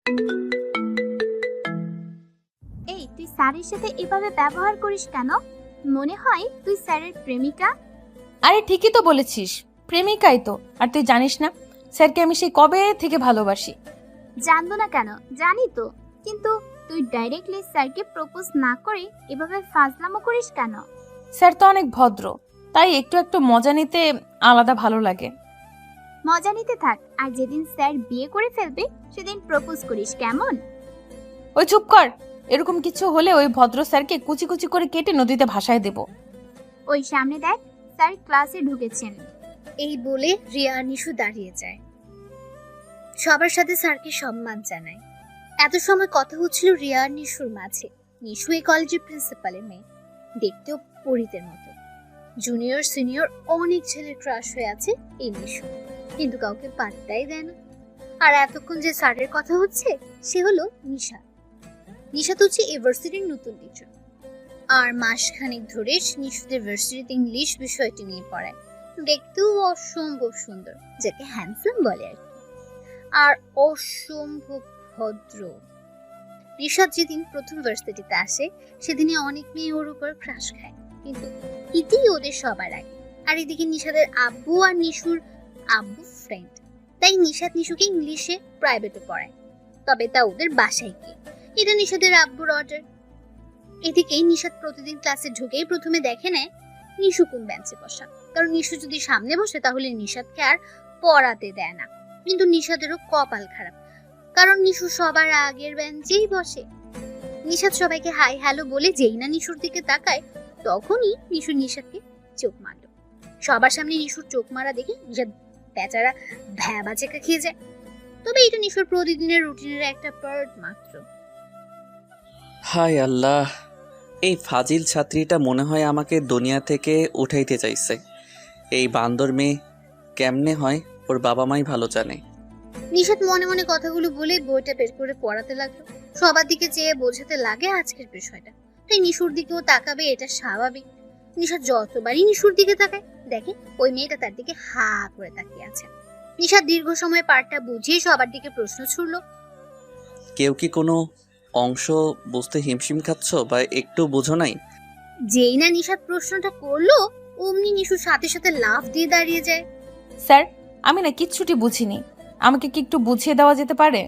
এই তুই স্যারের সাথে এভাবে ব্যবহার করিস কেন? মনে হয় তুই স্যারের প্রেমিকা। আরে ঠিকই তো বলেছিস, প্রেমিকাই তো। আর তুই জানিস না স্যারকে আমি সেই কবে থেকে ভালোবাসি। জানবো না কেন, জানি তো। কিন্তু তুই ডাইরেক্টলি স্যারকে প্রপোজ না করে এভাবে ফাজলামো করিস কেন? স্যার তো অনেক ভদ্র, তাই একটু একটু মজা নিতে আলাদা ভালো লাগে। মজা নিতে থাক, আর যেদিন স্যার বিয়ে করে ফেলবে সেদিন প্রপোজ করিস, কেমন? ওই চুপ কর। এরকম কিছু হলে ওই ভদ্র স্যারকে কুচি কুচি করে কেটে নদীতে ভাসায় দেব। ওই সামনে দেখ, স্যার ক্লাসে ঢুকেছেন। এই বলে রিয়া আর নিশু দাঁড়িয়ে যায়, সবার সাথে স্যারকে সম্মান জানায়। এত সময় কথা হচ্ছিল রিয়া আর নিশুর মাঝে। নিশু এই কলেজের প্রিন্সিপালের মেয়ে, দেখতেও পরিতের মতো। জুনিয়র সিনিয়র অনেক ছেলের ক্রাশ হয়ে আছে এই নিশু, কিন্তু কাউকে পাত্তাই দেয় না। আর এতক্ষণ যে স্যারের কথা হচ্ছে সে হলো নিশা। নিশা তো হচ্ছে ইউনিভার্সিটির নতুন টিচার, আর মাসখানেক ধরে নিশুদের ভার্সিটিতে ইংলিশ বিষয়টি নিয়ে পড়ায়। দেখতেও অসম্ভব সুন্দর, যাকে হ্যান্ডসাম বলে আর কি, আর অসম্ভব ভদ্র। ঋষাদ যেদিন প্রথম ভার্সিটিতে আসে সেদিনই অনেক মেয়ে ওর উপর ক্রাশ খায়, কিন্তু ইতি ওদের সবার আগে। আর এদিকে নিশাদের আব্বু আর নিশুর আব্বু ফ্রেন্ড, তাই নিশাদ নিশুকে ইংলিশে প্রাইভেটে পড়ায়, তবে তা ওদের বাসায় গিয়ে। এটা নিশাদের আব্বুর অর্ডার। এদিকে নিশাদ প্রতিদিন ক্লাসে ঢুকেই প্রথমে দেখে নেয় নিশু কোন বেঞ্চে বসা, কারণ নিশু যদি সামনে বসে তাহলে নিশাদকে আর পড়াতে দেয় না। কিন্তু নিশাদেরও কপাল খারাপ, কারণ নিশু সবার আগের বেঞ্চেই বসে। নিশাদ সবাইকে হাই হ্যালো বলে যেই না নিশুর দিকে তাকায়, তখনই নিশু নিশাদকে চোখ মারল। সবার সামনে নিশুর চোখ মারা দেখে নিশাদ বেচারা ভ্যাবা চেকা খেয়ে যায়। তবে এটা নিশুর প্রতিদিনের রুটিনের একটা পার্ট মাত্র। হায় আল্লাহ, এই ফাজিল ছাত্রীটা মনে হয় আমাকে দুনিয়া থেকে উঠাইতে চাইছে। এই বান্দর মেয়ে কেমনে হয় ওর বাবা মাই ভালো জানে। নিশাদ মনে মনে কথাগুলো বলে বইটা বের করে পড়াতে লাগলো। সবার দিকে চেয়ে বোঝাতে লাগে আজকের বিষয়টা, তাই নিশুর দিকেও তাকাবে, এটা স্বাভাবিক। নিশাদ যতবারই নিশুর দিকে তাকায় দেখে ওই মেয়েটা তার দিকে হা করে তাকিয়ে আছে। নিশাদ দীর্ঘ সময় পাঠটা বুঝিয়ে সবার দিকে প্রশ্ন ছুড়ল, কেউ কি কোনো অংশ বুঝতে হিমশিম খাচ্ছ বা একটু বুঝো নাই? যেই না নিশাদ প্রশ্নটা করলো অমনি নিশুর সাথে সাথে লাফ দিয়ে দাঁড়িয়ে যায়। স্যার, আমি না কিচ্ছুটি বুঝিনি, আমাকে কি একটু বুঝিয়ে দেওয়া যেতে পারে?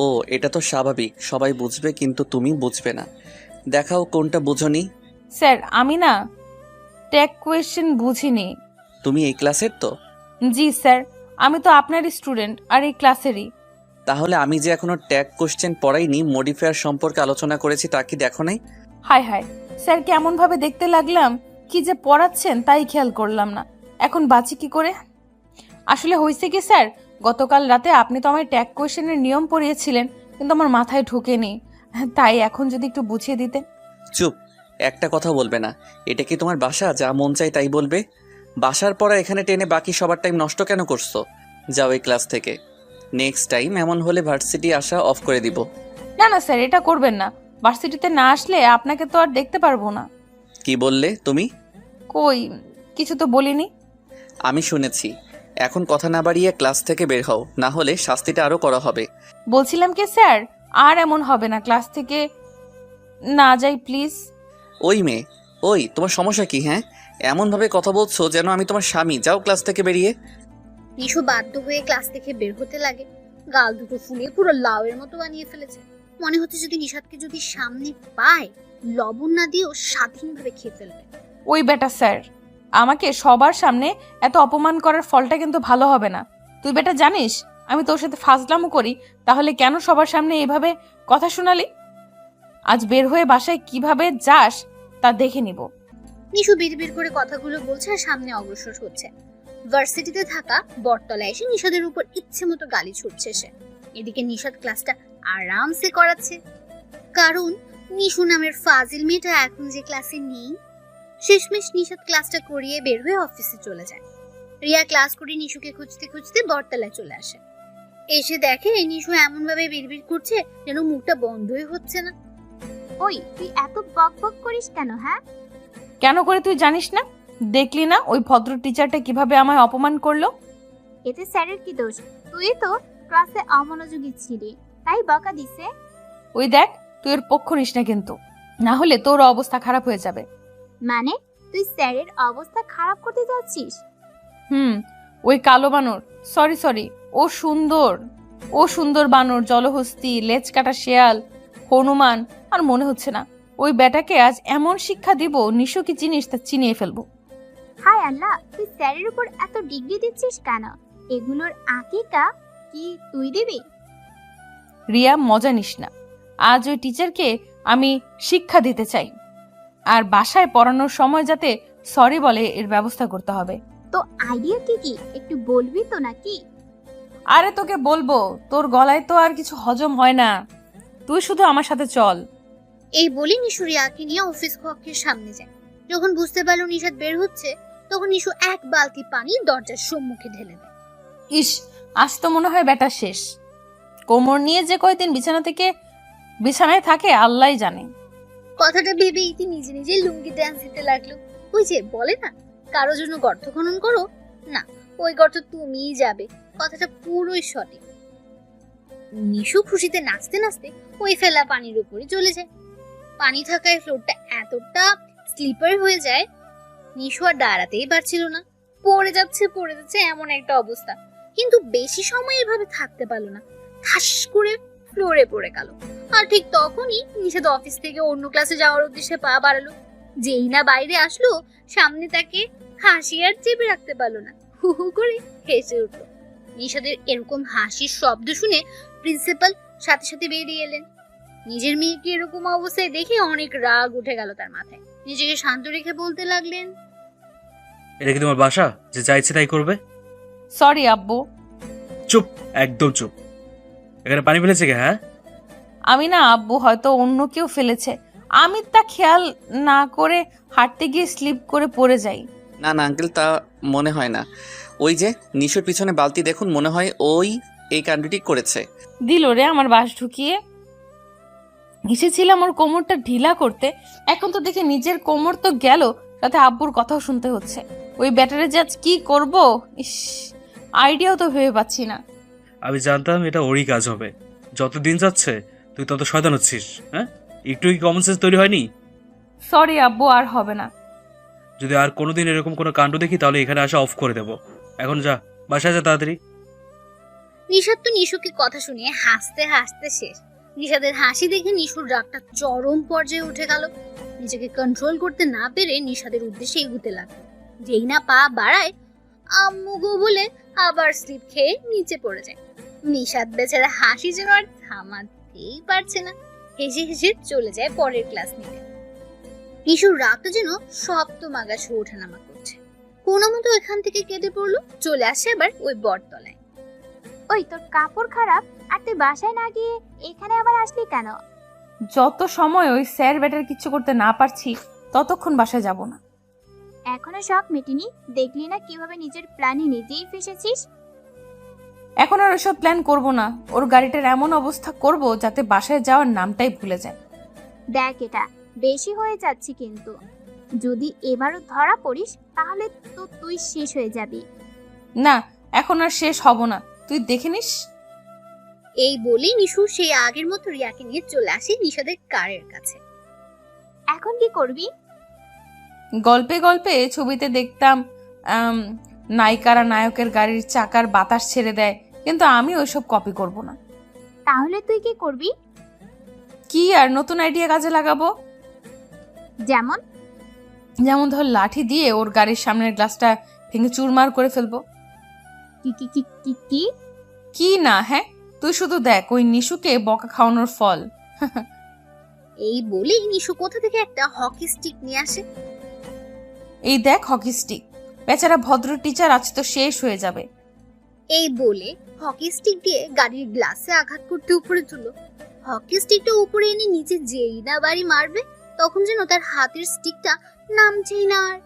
ও, এটা তো স্বাভাবিক, সবাই বুঝবে কিন্তু তুমি বুঝবে না। দেখাও কোনটা বুঝোনি। স্যার, আমি না ট্যাগ কোয়েশ্চেন বুঝিনি। তুমি এই ক্লাসের তো? জি স্যার, আমি তো আপনারই স্টুডেন্ট আর এই ক্লাসেরই। তাহলে আমি যে এখনো ট্যাগ কোশ্চেন পড়াইনি, মডিফায়ার সম্পর্কে আলোচনা করেছি, তা কি দেখো নাই? হায় হায়, স্যার কেমন ভাবে দেখতে লাগলাম, কি যে পড়াচ্ছেন তাই খেয়াল করলাম না। এখন বাঁচি কি করে? আসলে হয়েছে কি স্যার, গতকাল রাতে আপনি তো আমায় ট্যাগ কোয়েশ্চেনের নিয়ম পড়িয়েছিলেন, কিন্তু আমার মাথায় ঢোকেনি, তাই এখন যদি একটু বুঝিয়ে দিতেন। চুপ, একটা কথা বলবে না। এটা কি তোমার বাসা, যা মন চাই তাই বলবে? বাসার পড়া এখানে টেনে বাকি সবার টাইম নষ্ট কেন করছো? যাও এই ক্লাস থেকে। নেক্সট টাইম এমন হলে ভার্সিটি আসা অফ করে দিব। না না স্যার, এটা করবেন না। ভার্সিটিতে না আসলে আপনাকে তো আর দেখতে পারবো না। কি বললে তুমি? কই, কিছু তো বলিনি। আমি শুনেছি। এখন কথা না বাড়িয়ে ক্লাস থেকে বের হও, না হলে শাস্তিটা আরো করা হবে। বলছিলাম কি স্যার, আর এমন হবে না, ক্লাস থেকে না যাই প্লিজ। ওই মেয়ে, ওই তোমার সমস্যা কি? হ্যাঁ, এমন ভাবে কথা বলছো যেন আমি তোমার স্বামী। যাও ক্লাস থেকে বেরিয়ে। নিশু বাধ্য হয়ে ক্লাস থেকে বের হতে লাগে। গাল দুটো ফুলিয়ে পুরো লাউয়ের মতো বানিয়ে ফেলেছে। মনে হচ্ছে যদি নিশাদকে যদি সামনে পায় লবণ না দিয়েও স্বাধীনভাবে খেয়ে ফেলবে। ওই বেটা স্যার, আমাকে সবার সামনে এত অপমান করার ফলটা কিন্তু ভালো হবে না। তুই বেটা জানিস আমি তোর সাথে ফাজলামো করি, তাহলে কেন সবার সামনে এইভাবে কথা শোনালি? আজ বের হয়ে বাসায় কিভাবে যাস তা দেখে নিব। নিশু বিড়বিড় করে কথাগুলো বলছে আর সামনে অগ্রসর হচ্ছে। ভার্সিটিতে থাকা বটতলায় এসে নিশাদের উপর ইচ্ছে মতো গালি ছুটছে সে। এদিকে নিশাদ ক্লাসটা আরামসে করাচ্ছে, কারণ নিশু নামের ফাজিল মেয়েটা এখন যে ক্লাসে নেই। শেষমেশ নিশাদ ক্লাসটা করিয়ে বের হয়ে অফিসে চলে যায়। রিয়া ক্লাস করে নিশুকে খুঁজতে খুঁজতে বটতলায় চলে আসে। এসে দেখে নিশু এমন ভাবে বিড়বিড় করছে যেন মুখটা বন্ধই হচ্ছে না। ওই তুই এত বক বক করিস কেন? হ্যাঁ, কেন করে তুই জানিস না? দেখলি না ওই ভদ্র টিচারটা কিভাবে আমায় অপমান করলো? এতে স্যারের কি দোষ? তুই তো ক্লাসে অমনোযোগী ছিলি। তাই বকা দিছে। ওই দেখ, তুই এর পক্ষ নিস না কিন্তু, না হলে তোর অবস্থা খারাপ হয়ে যাবে। মানে তুই স্যারের অবস্থা খারাপ করতে যাচ্ছিস? ওই কালো বানর, সরি, ও সুন্দর বানর, জলহস্তি, লেজ কাটা শেয়াল, হনুমান, আর মনে হচ্ছে না। ওই বেটাকে আজ এমন শিক্ষা দিব, নিশু কি জিনিস তা চিনিয়ে ফেলবো। হায় আল্লাহ, তুই স্যারের উপর এত ডিগ্রি দিচ্ছিস কেন? এগুলোর আকিকা কি তুই দিবি? রিয়া, মজা নিস না। আজ ওই টিচারকে আমি শিক্ষা দিতে চাই, আর বাসায় পড়ানোর সময় যাতে সরি বলে এর ব্যবস্থা করতে হবে। তো আইডিয়া কি কি একটু বলবি তো নাকি? আরে তোকে বলবো, তোর গলায় তো আর কিছু হজম হয় না, তুই শুধু আমার সাথে চল। এই বলে নিশু রিয়াকে নিয়ে অফিস কক্ষের সামনে যায়। যখন বুঝতে পারলো নিশাদ বের হচ্ছে, তখন নিশু এক বালতি পানি দরজার সম্মুখে ঢেলে দেয়। ইস, আজ তো মনে হয় বেটা শেষ। কোমর নিয়ে যে কয়দিন বিছানায় থাকে আল্লাহ জানে। কথাটা ভেবে ইতি নিজে নিজেই লুঙ্গি ড্যান্স দিতে লাগলো। ওই যে বলে না, কারো জন্য গর্ত খনন করো, না ওই গর্ত তুমিই যাবে। কথাটা পুরোই সঠিক। নিশু খুশিতে নাচতে নাচতে ওই ফেলা পানির উপরে চলে যায়। পানি থাকায় ফ্লোরটা এতটা স্লিপার হয়ে যায়, নিশু আর দাঁড়াতেই পারছিল না। পড়ে যাচ্ছে এমন একটা অবস্থা। কিন্তু বেশি সময় এভাবে থাকতে পারলো না, ঠাস করে ফ্লোরে পড়ে গেল। আর ঠিক তখনই নিষাদ অফিস থেকে অন্য ক্লাসে যাওয়ার উদ্দেশ্যে পা বাড়ালো। যেই না বাইরে আসলো, সামনে তাকে হাসি আর চেপে রাখতে পারলো না, হু হু করে হেসে উঠলো। নিষাদের এরকম হাসির শব্দ শুনে প্রিন্সিপাল সাথে সাথে বেরিয়ে এলেন। নিজের মেয়েকে এরকম অবস্থায় দেখে অনেক রাগ উঠে গেল তার মাথায়। নিজেকে শান্ত রেখে বলতে লাগলেন, এটা কি তোমার বাসা যে চাইছে তাই করবে? সরি আব্বু। চুপ, একদম চুপ। এখানে পানি ফেলেছে কে? হ্যাঁ, আমি না আব্বু, হয়তো অন্য কেউ ফেলেছে। আমি তা খেয়াল না করে হাঁটতে গিয়ে স্লিপ করে পড়ে যাই। না না আঙ্কেল, তা মনে হয় না। ওই যে নিশুর পিছনে বালতি দেখুন, মনে হয় ওই এই কাণ্ডটি করেছে। দিল রে আমার বাস ঢুকিয়ে। এসেছিলাম ওর কোমরটা ঢিলা করতে, এখন তো দেখে নিজের কোমর তো গেল, সাথে আব্বুর কথাও শুনতে হচ্ছে। ওই ব্যাটারে যে আজ কি করব, ইস, আইডিয়াও তো ভেবে পাচ্ছি না। আমি জানতাম এটা ওরই কাজ হবে। যত দিন যাচ্ছে তুই তত শয়তান হচ্ছিস। হ্যাঁ, একটু কি কমন সেন্স তৈরি হয়নি? সরি আব্বু, আর হবে না। যদি আর কোনোদিন এরকম কোনো কাণ্ড দেখি তাহলে এখানে আসা অফ করে দেবো। এখন যা, বাসায় যা তাড়াতাড়ি। নিষাদ তো নিশুকে কথা শুনিয়ে হাসতে হাসতে শেষ। নিষাদের হাসি দেখে নিশুর রাগটা চরম পর্যায়ে উঠে গেল। নিজেকে কন্ট্রোল করতে না পেরে নিষাদের উদ্দেশ্যে এগুতে লাগলো। যেই না পা বাড়ায়, আম্মু গো বলে আবার স্লিপ খেয়ে নিচে পড়ে যায়। নিষাদ বেচারা হাসি যেন আর থামাতেই পারছে না, হেসে হেসে চলে যায় পরের ক্লাস নিতে। নিশুর রাগটা যেন সপ্তম আকাশে ওঠানামা করছে। কোনো মতো এখান থেকে কেটে পড়লো, চলে আসে আবার ওই বটতলায়। ওই তোর কাপড় খারাপ, আর তুই বাসায় না গিয়ে এখানে আবার আসলি কেন? যত সময় ওই স্যার ব্যাটার কিচ্ছু করতে না পারছি, ততক্ষণ বাসায় যাব না। এখনো শখ মেটেনি? দেখলি না কিভাবে নিজের প্ল্যানে নিজেই ফেসেছিস? এখন আর ওসব প্ল্যান করব না। ওর গাড়িটার এমন অবস্থা করব যাতে বাসায় যাওয়ার নামটাই ভুলে যায়। দেখ, এটা বেশি হয়ে যাচ্ছে কিন্তু। যদি এবারও ধরা পড়িস তাহলে তো তুই শেষ হয়ে যাবি। না, এখন আর শেষ হব না, তুই দেখে নিস। এই বলেই নিশু সেই আগের মতো রিয়াকে নিয়ে চলে আসে নিষাদের কারের কাছে। এখন কি করবি? গল্পে গল্পে ছবিতে দেখতাম নায়িকারা নায়কের গাড়ির চাকার বাতাস ছেড়ে দেয়, কিন্তু আমি ওইসব কপি করব না। তাহলে তুই কি করবি? কি আর নতুন আইডিয়া কাজে লাগাবো? যেমন ধর লাঠি দিয়ে ওর গাড়ির সামনের গ্লাসটা ভেঙে চুরমার করে ফেলবো। কি কি কি কি কি? কি না? হ্যাঁ, তুই শুধু দেখ ওই নিশুকে বকা খাওয়ানোর ফল। এই বলেই নিশু কোথা থেকে একটা হকি স্টিক নিয়ে আসে। এই দেখ হকি স্টিক, বেচারা ভদ্র টিচার আজ তো শেষ হয়ে যাবে। এই বলে হকি স্টিক দিয়ে গাড়ির গ্লাসে আঘাত করতে উপরে তুললো। হকি স্টিকটা উপরে এনে নিচে যেই না বাড়ি মারবে, তখন যেন তার হাতের স্টিকটা নামছেই না। আর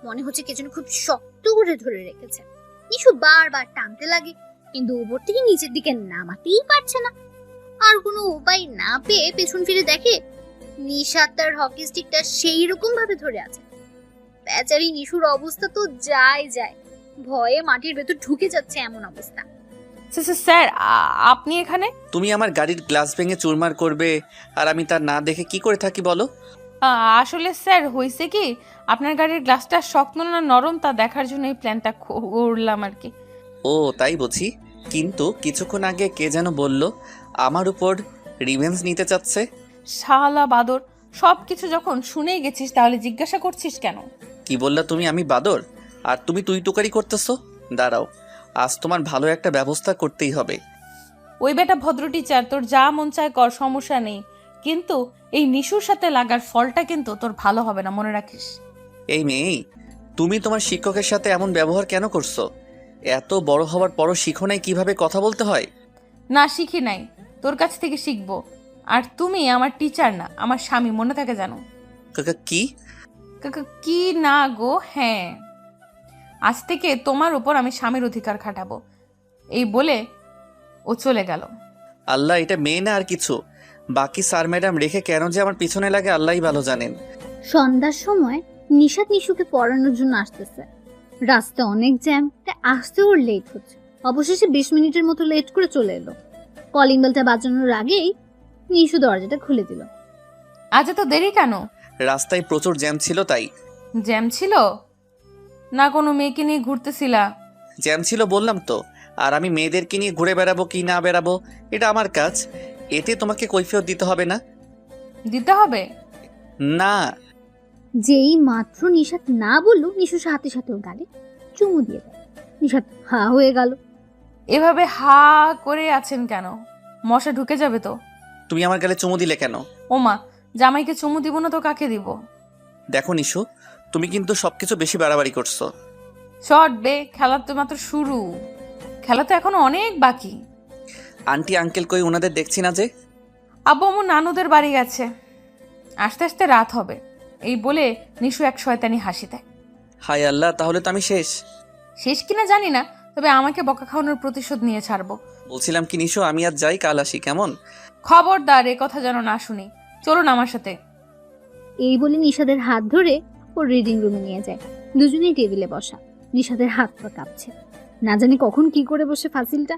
মনে হচ্ছে কে যেন খুব শক্ত করে ধরে রেখেছে। নিশু বারবার টানতে লাগে, কিন্তু উপর থেকে নিচের দিকে নামাতেই পারছে না। আর কোনো উপায় না পেয়ে পেছন ফিরে দেখে নিশাদ তার হকি স্টিকটা সেই রকম ভাবে ধরে আছে। বেচারি নিশুর অবস্থা তো যায়, ভয়ে মাটির ভেতর ঢুকে যাচ্ছে এমন অবস্থা। স্যার আপনি এখানে? তুমি আমার গাড়ির গ্লাস ভেঙে চুরমার করবে আর আমি তা না দেখে কি করে থাকি বলো? আসলে স্যার হয়েছে কি, আপনার গাড়ির গ্লাসটা শক্ত না নরম তা দেখার জন্য এই প্ল্যানটা করলাম আর কি। ও তাই বুঝি। কিন্তু কিছুক্ষণ আগে কে যেন বলল আমার উপর রিভেঞ্জ নিতে চাচ্ছে। শালা বাদর, সব কিছু যখন শুনেই গেছিস তাহলে জিজ্ঞাসা করছিস কেন? কি বললা তুমি? আমি বাদর আর তুমি তুই তুকারি করতেছো? দাঁড়াও, আজ তোমার ভালো একটা ব্যবস্থা করতেই হবে। ওই বেটা ভদ্র টিচার, তোর যা মন চায় কর, সমস্যা নেই, কিন্তু এই নিশুর সাথে লাগার ফলটা কিন্তু তোর ভালো হবে না, মনে রাখিস। এই মেয়ে, তুমি তোমার শিক্ষকের সাথে এমন ব্যবহার কেন করছো? এত বড় হওয়ার পরও শিখো নাই কিভাবে কথা বলতে হয়? না, শিখি নাই, তোর কাছ থেকে শিখবো। আর তুমি আমার টিচার না, আমার স্বামী, মনে থাকে জানো। কাকা কি? কি না গো, হ্যাঁ, আজ থেকে তোমার উপর আমি স্বামীর অধিকার খাটাবো। এই বলে ও চলে গেল। আল্লাহ, এটা মেয়ে না আর কিছু। বাকি স্যার ম্যাডাম রেখে কেন যে আমার পিছনে লাগে আল্লাহই ভালো জানেন। সন্ধ্যার সময় নিশাত নিশুকে পড়ানোর জন্য আসতেছে। রাস্তা অনেক জ্যাম, তাই আসতে ওর লেট হচ্ছে। অবশেষে 20 মিনিটের মতো লেট করে চলে এলো। কলিং বেলটা বাজানোর আগেই নিশু দরজাটা খুলে দিল। আজ এত দেরি কেন? রাস্তায় প্রচুর জ্যাম ছিল তাই। জ্যাম ছিল না, কোনো মেয়েকে নিয়ে ঘুরতেছিলা? জ্যাম ছিল বললাম তো। আর আমি মেয়েদেরকে নিয়ে ঘুরে বেড়াবো কি না বেড়াবো এটা আমার কাজ। এতে তোমাকে কৈফিয়ত দিতে হবে না। দিতে হবে না। যেই মাত্র নিশাত না বললো, নিশু সাথে সাথে ওর গালে চুমু দিয়ে দেয়। নিশাত হা হয়ে গেল। এভাবে হা করে আছেন কেন? মশা ঢুকে যাবে তো। তুমি আমার গালে চুমু দিলে কেন? ওমা, জামাইকে চুমু দিব না তো কাকে দিব? দেখো নিশু, তুমি কিন্তু সবকিছু বেশি বাড়াবাড়ি করছো। শর্ট বে, খেলা তো মাত্র শুরু, খেলা তো এখনো অনেক বাকি। আন্টি আঙ্কেল কই? ওনাদের দেখছি না যে। আব্বু আম্মু নানুদের বাড়ি গেছে, আস্তে আস্তে রাত হবে। এই বলে নিশু এক শয়তানি হাসি দেয়। হায় আল্লাহ, তাহলে তো আমি শেষ। শেষ কিনা জানি না, তবে আমাকে বকা খাওয়ানোর প্রতিশোধ নিয়ে ছাড়বো। বলছিলাম কি নিশু, আমি আজ যাই, কাল আসি, কেমন? খবরদার এ কথা যেন না শুনি। চলুন আমার সাথে। এই বলে নিশাদের হাত ধরে ওর রিডিং রুমে নিয়ে যায়। দুজনেই টেবিলে বসা। নিশাদের হাত পা কাঁপছে, না জানি কখন কি করে বসে ফাসিলটা।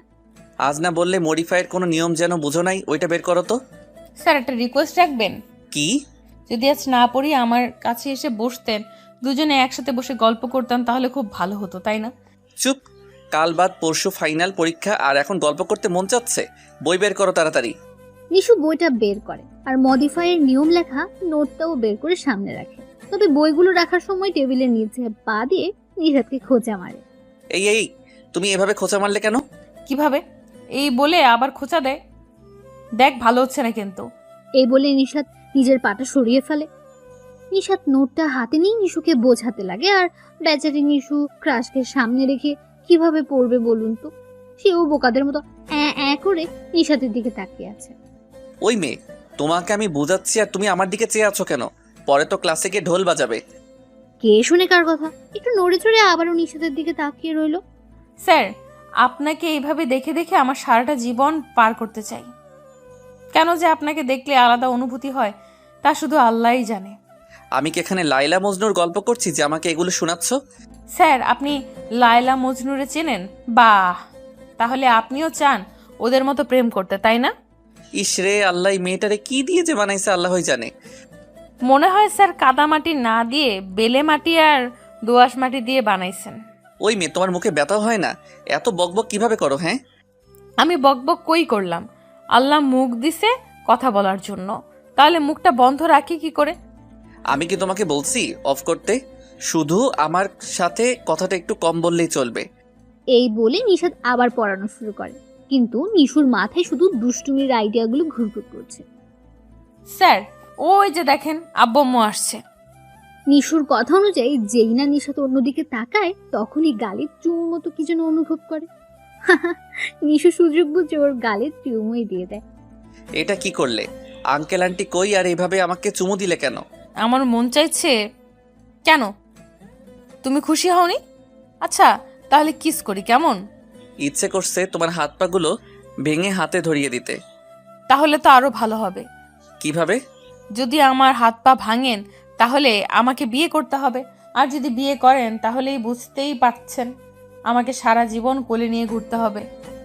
আজ না বললে মডিফাইয়ের কোনো নিয়ম যেন বুঝো নাই, ওইটা বের করো তো। স্যার, একটা রিকোয়েস্ট রাখবেন? কি? যদি আজ না পড়ি আমার কাছে এসে বসতেন, দুজনে একসাথে বসে গল্প করতাম, তাহলে খুব ভালো হতো, তাই না? চুপ। কাল বাদ পরশু ফাইনাল পরীক্ষা আর এখন গল্প করতে মন চাচ্ছে? বই বের করো তাড়াতাড়ি। নিশু বইটা বের করে আর মডিফাইয়ের নিয়ম লেখা নোটটাও বের করে সামনে রাখে। তবে বইগুলো রাখার সময় টেবিলের নিচে পা দিয়ে নিশাদকে খোঁচা মারে। এই এই, তুমি এভাবে খোঁচা মারলে কেন? কিভাবে? এই বলে আবার খোঁচা দেয়। দেখ, ভালো হচ্ছে না কিন্তু। এই বলে নিশাদ নিজের পাটা সরিয়ে ফেলে। নিশাদ নোটটা হাতে নিয়ে নিশুকে বোঝাতে লাগে, আর বেচারি নিশু ক্রাশকে সামনে রেখে কিভাবে পড়বে বলুন তো। সেও বোকাদের মতো করে নিশাদের দিকে তাকিয়ে আছে। ওই মেয়ে, তোমাকে আমি বোঝাচ্ছি আর তুমি আমার দিকে চেয়ে আছো কেন? পরে তো ক্লাসে গিয়ে ঢোল বাজাবে। কে শুনে কার কথা? একটু নড়ে চড়ে আবারও নিশাদের দিকে তাকিয়ে রইল। স্যার, আপনাকে এইভাবে দেখে দেখে আমার সারাটা জীবন পার করতে চাই। কেন যে আপনাকে দেখলে আলাদা অনুভূতি হয় তা শুধু আল্লাহই জানে। আমি কি এখানে লাইলা মজনুর গল্প করছি যে আমাকে এগুলো শোনাচ্ছ? স্যার, আপনি লায়লা মজনুরে চেনেন? বাহ, তাহলে আপনিও চান ওদের মতো প্রেম করতে, তাই না? ইসরে আল্লাহ, মেয়েটারে কি দিয়ে যে বানাইছে আল্লাহই জানে। মনে হয় স্যার কাদা মাটি না দিয়ে বেলে মাটি আর দোআঁশ মাটি দিয়ে বানাইছেন। ওই মেয়ে, তোমার মুখে ব্যথা হয় না? এত বকবক কিভাবে করো? হ্যাঁ, আমি বকবক কই করলাম? আল্লাহ মুখ দিছে কথা বলার জন্য, তাহলে মুখটা বন্ধ রাখি কি করে? আমি কি তোমাকে বলছি অফ করতে? শুধু আমার সাথে কথাটা একটু কম বললেই চলবে। এই বলে নিশাদ আবার পড়ানো শুরু করে, কিন্তু নিশুর মাথায় শুধু দুষ্টুমির আইডিয়াগুলো ঘুরঘুর করছে। স্যার, ওই যে দেখেন আব্বু আম্মু আসছে। নিশুর কথা অনুযায়ী যেই না নিশাদ অন্যদিকে তাকায়, তখনই গালে চুমুর মতো কি যেন অনুভব করে। নিশু সুযোগ বুঝে ওর গালে চুমুই দিয়ে দেয়। এটা কি করলে? আঙ্কেল আন্টি কই আর এইভাবে আমাকে চুমু দিলে কেন? আমার মন চাইছে। কেন, তুমি খুশি হওনি? আচ্ছা, তাহলে কিস করি, কেমন? ইচ্ছে করছে তোমার হাত পাগুলো ভেঙে হাতে ধরিয়ে দিতে। তাহলে তো আরো ভালো হবে। কিভাবে? যদি আমার হাত পা ভাঙেন তাহলে আমাকে বিয়ে করতে হবে, আর যদি বিয়ে করেন তাহলেই বুঝতেই পারছেন আমাকে সারা জীবন কোলে নিয়ে ঘুরতে হবে।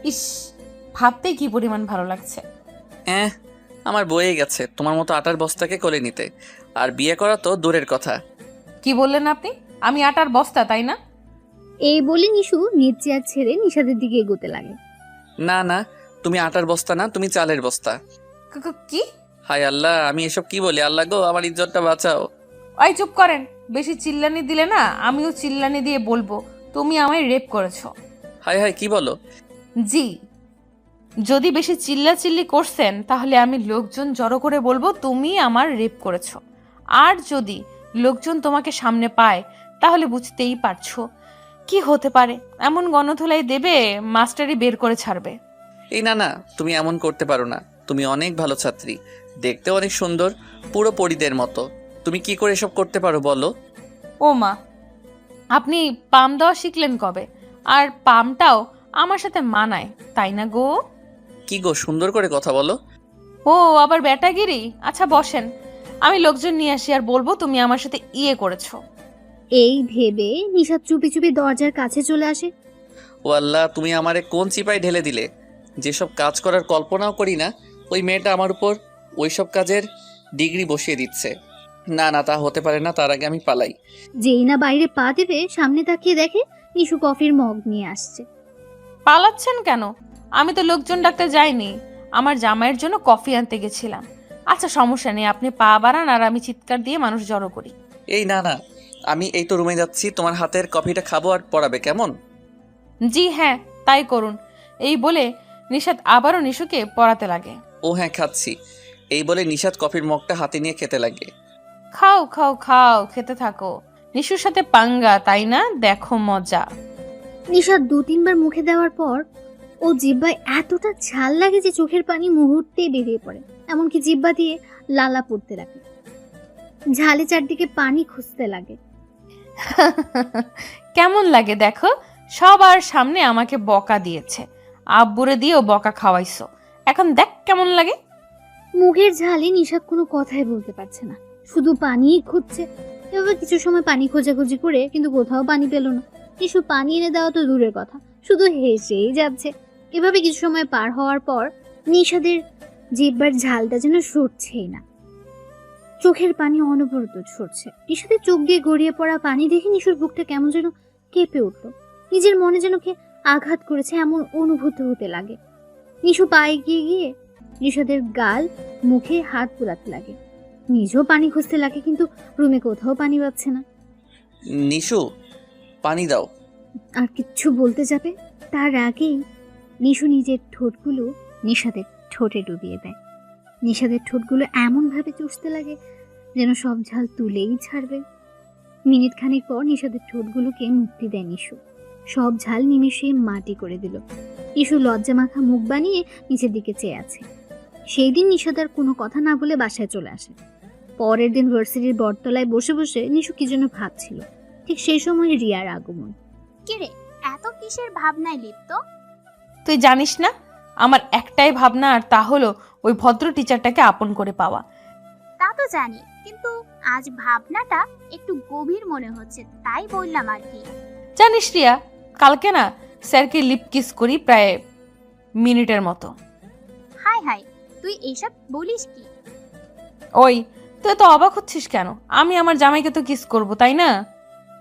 ইস, ভাবতেই কি পরিমাণ ভালো লাগছে। আমার বয়ে গেছে তোমার মতো আটার বস্তাকে কোলে নিতে, আর বিয়ে করা তো দূরের কথা। কি বললেন আপনি? আমি আটার বস্তা, তাই না? এই বলে নিশু নিজ চেয়ার ছেড়ে নিশাদের দিকে এগোতে লাগে। না না, তুমি আটার বস্তা না, তুমি চালের বস্তা। কি? হায় আল্লাহ, আমি এসব কি বলি? আল্লাহ গো, আমার ইজ্জতটা বাঁচাও। ওই চুপ করেন, বেশি চিল্লানি দিলে না আমিও চিল্লানি দিয়ে বলবো তুমি আমায় রেপ করেছো। হায় হায়, কি বলো? জি, যদি বেশি চিল্লাচিল্লি করছেন তাহলে আমি লোকজন জড়ো করে বলবো তুমি আমার রেপ করেছো। আর যদি লোকজন তোমাকে সামনে পায় তাহলে বুঝতেই পারছো কি হতে পারে। এমন গণধোলাই দেবে মাস্টারই বের করে ছাড়বে। এই না না, তুমি এমন করতে পারো না। তুমি অনেক ভালো ছাত্রী, দেখতে অনেক সুন্দর, পুরো পরীদের মতো। তুমি কি করে এসব করতে পারো বলো? ও মা, আপনি পাম দেওয়া শিখলেন কবে? আর পামটাও আমার সাথে মানায়, তাই না গো? কি গো, সুন্দর করে কথা বলো। ও আবার ব্যাটাগিরি। আচ্ছা বসেন, আমি লোকজন নিয়ে আসি আর বলবো তুমি আমার সাথে ইয়ে করেছো। এই ভেবে নিশাদ চুপি চুপি দরজার কাছে চলে আসে। ও আল্লাহ, তুমি আমারে কোন চিপায় ঢেলে দিলে? যেসব কাজ করার কল্পনাও করি না, ওই মেয়েটা আমার উপর ওইসব কাজের ডিগ্রি বসিয়ে দিচ্ছে। না না, তা হতে পারে না, তার আগে আমি পালাই। যেই না বাইরে পা দেবে সামনে তাকিয়ে দেখে নিশু কফির মগ নিয়ে আসছে। পালাচ্ছেন কেন? আমি তো লোকজন ডাকতে যাইনি, আমার জামাইয়ের জন্য কফি আনতে গেছিলাম। আচ্ছা সমস্যা নেই, আপনি পা বাড়ান আর আমি চিৎকার দিয়ে মানুষ জড়ো করি। এই না না, আমি এই তো রুমে যাচ্ছি, তোমার হাতের কফিটা খাবো আর পড়াবে, কেমন? জি হ্যাঁ, তাই করুন। এই বলে নিশাদ আবারও নিশুকে পড়াতে লাগে। ও হ্যাঁ, খাচ্ছি। এই বলে নিশাত কফির মগটা হাতে নিয়ে খেতে লাগে। খাও খাও খাও, খেতে থাকো। নিশুর সাথে পাঙ্গা, তাই না? দেখো মজা। নিশাদ 2-3 বার মুখে দেওয়ার পর ও জিহ্বায় এতটা ঝাল লাগে যে চোখের পানি মুহূর্তেই বেরিয়ে পড়ে। এমনকি জিহ্বা দিয়ে লালা পড়তে লাগে, ঝালে চারদিকে পানি খুঁজতে লাগে। কেমন লাগে দেখো, সবার সামনে আমাকে বকা দিয়েছে, আব্বুরে দিয়েও বকা খাওয়াইছো, এখন দেখ কেমন লাগে। মুখের ঝালে নিশাদ কোনো কথাই বলতে পারছে না, শুধু পানিই খুঁজছে। এভাবে কিছু সময় পানি খোঁজাখুঁজি করে কিন্তু কোথাও পানি পেল না। নিশু পানি এনে দেওয়া তো দূরের কথা, শুধু হেসেই যাচ্ছে। এভাবে কিছু সময় পার হওয়ার পর নিশাদের জিহ্বার ঝালটা যেন সরছেই না, চোখের পানি অনবরত ঝরছে। নিশাদের চোখ দিয়ে গড়িয়ে পড়া পানি দেখে নিশুর বুকটা কেমন যেন কেঁপে উঠল। নিজের মনে যেন কে আঘাত করেছে এমন অনুভূতি হতে লাগে। নিশু পায়ে গিয়ে গিয়ে নিশাদের গাল মুখে হাত বুলাতে লাগে, নিজেও পানি খুঁজতে লাগে, কিন্তু রুমে কোথাও পানি পাচ্ছে না। নিশু, পানি দাও। আর কিচ্ছু বলতে যাবে তার আগেই নিশু নিজের ঠোঁটগুলো নিশাদের ঠোঁটে ডুবিয়ে দেয়। নিশাদের ঠোঁটগুলো এমনভাবে চুষতে লাগে যেন সব ঝাল তুলেই ছাড়বে। মিনিট খানেক পর নিশাদের ঠোঁটগুলোকে মুক্তি দেয় নিশু, সব ঝাল নিমেষে মাটি করে দিল। নিশু লজ্জা মাখা মুখ বানিয়ে নিচের দিকে চেয়ে আছে। সেই দিন নিশাদার কোনো কথা না বলে বাসায় চলে আসে। পরের দিন ভার্সিটির বটতলায় বসে বসে নিশু কি যেন ভাবছিল। ঠিক সেই সময় রিয়ার আগমন। কিরে, এত কিসের ভাবনায় লিপ্ত? তুই জানিস না আমার একটাই ভাবনা, আর তা হলো ওই ভদ্র টিচারটাকে আপন করে পাওয়া। তা তো জানি, কিন্তু আজ ভাবনাটা একটু গভীর মনে হচ্ছে, তাই বললাম আর কি। জানিস রিয়া, কালকে না স্যারকে লিপ কিস করি প্রায় মিনিটের মতো। হাই হাই, তুই এইসব বলিস কি? ওই তুই তো অবাক হচ্ছিস কেন? আমি আমার জামাইকে তো কিস করব, তাই না?